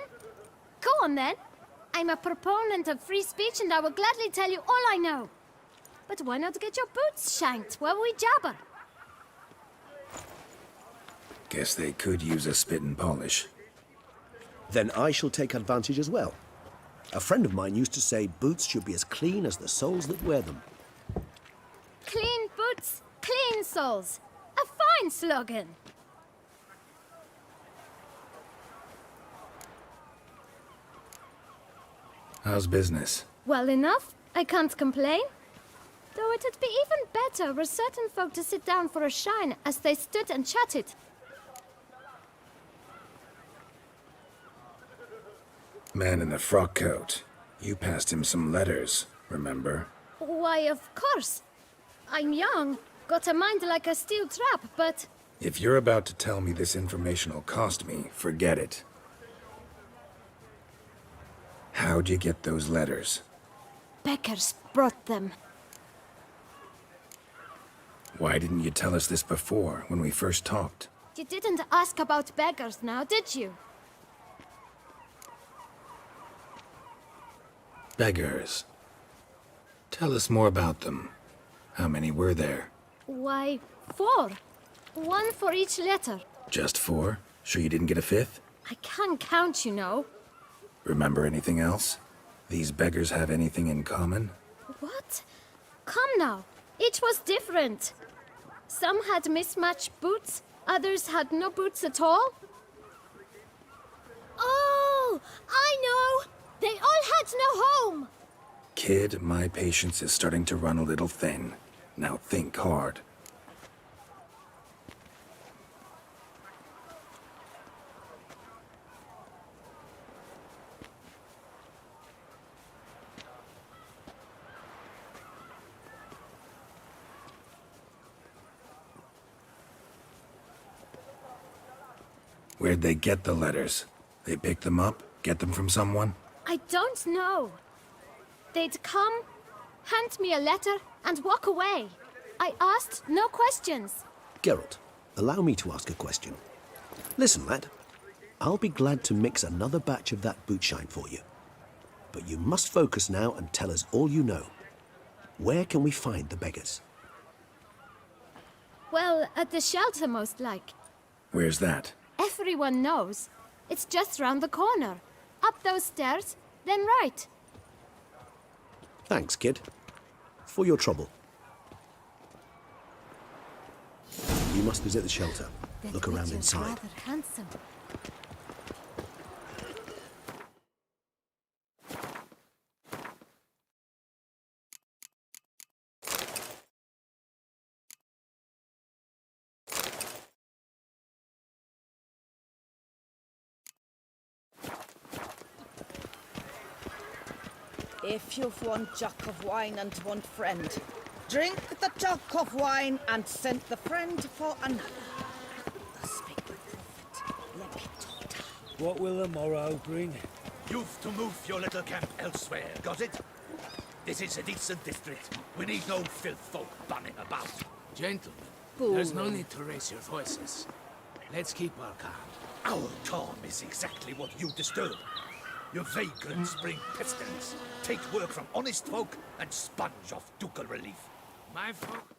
Go on then. I'm a proponent of free speech and I will gladly tell you all I know. But why not get your boots shanked while we jabber? Guess they could use a spit and polish. Then I shall take advantage as well. A friend of mine used to say boots should be as clean as the soles that wear them. Clean boots, clean soles. A fine slogan. How's business? Well enough. I can't complain. Though it'd be even better were certain folk to sit down for a shine as they stood and chatted. Man in the frock coat. You passed him some letters, remember? Why, of course. I'm young, got a mind like a steel trap, but... If you're about to tell me this information will cost me, forget it. How'd you get those letters? Beggars brought them. Why didn't you tell us this before, when we first talked? You didn't ask about beggars now, did you? Beggars. Tell us more about them. How many were there? Why, 4. 1 for each letter. Just 4? Sure you didn't get a 5th? I can't count, you know. Remember anything else? These beggars have anything in common? What? Come now. Each was different. Some had mismatched boots, others had no boots at all. Oh, I know! They all had no home! Kid, my patience is starting to run a little thin. Now think hard. Where'd they get the letters? They pick them up? Get them from someone? I don't know. They'd come, hand me a letter, and walk away. I asked no questions. Geralt, allow me to ask a question. Listen, lad. I'll be glad to mix another batch of that bootshine for you. But you must focus now and tell us all you know. Where can we find the beggars? Well, at the shelter, most like. Where's that? Everyone knows. It's just round the corner. Up those stairs, then right. Thanks, kid. For your trouble. You You must visit the shelter. Look around inside. Rather handsome. If you've one jug of wine and one friend, drink the jug of wine and send the friend for another. Thus spake the prophet Lepidota. What will the morrow bring? You've to move your little camp elsewhere, got it? This is a decent district. We need no filth folk bunning about. Gentlemen, there's no need to raise your voices. Let's keep our calm. Our calm is exactly what you disturb. Your vagrants bring pestilence, take work from honest folk, and sponge off ducal relief. My folk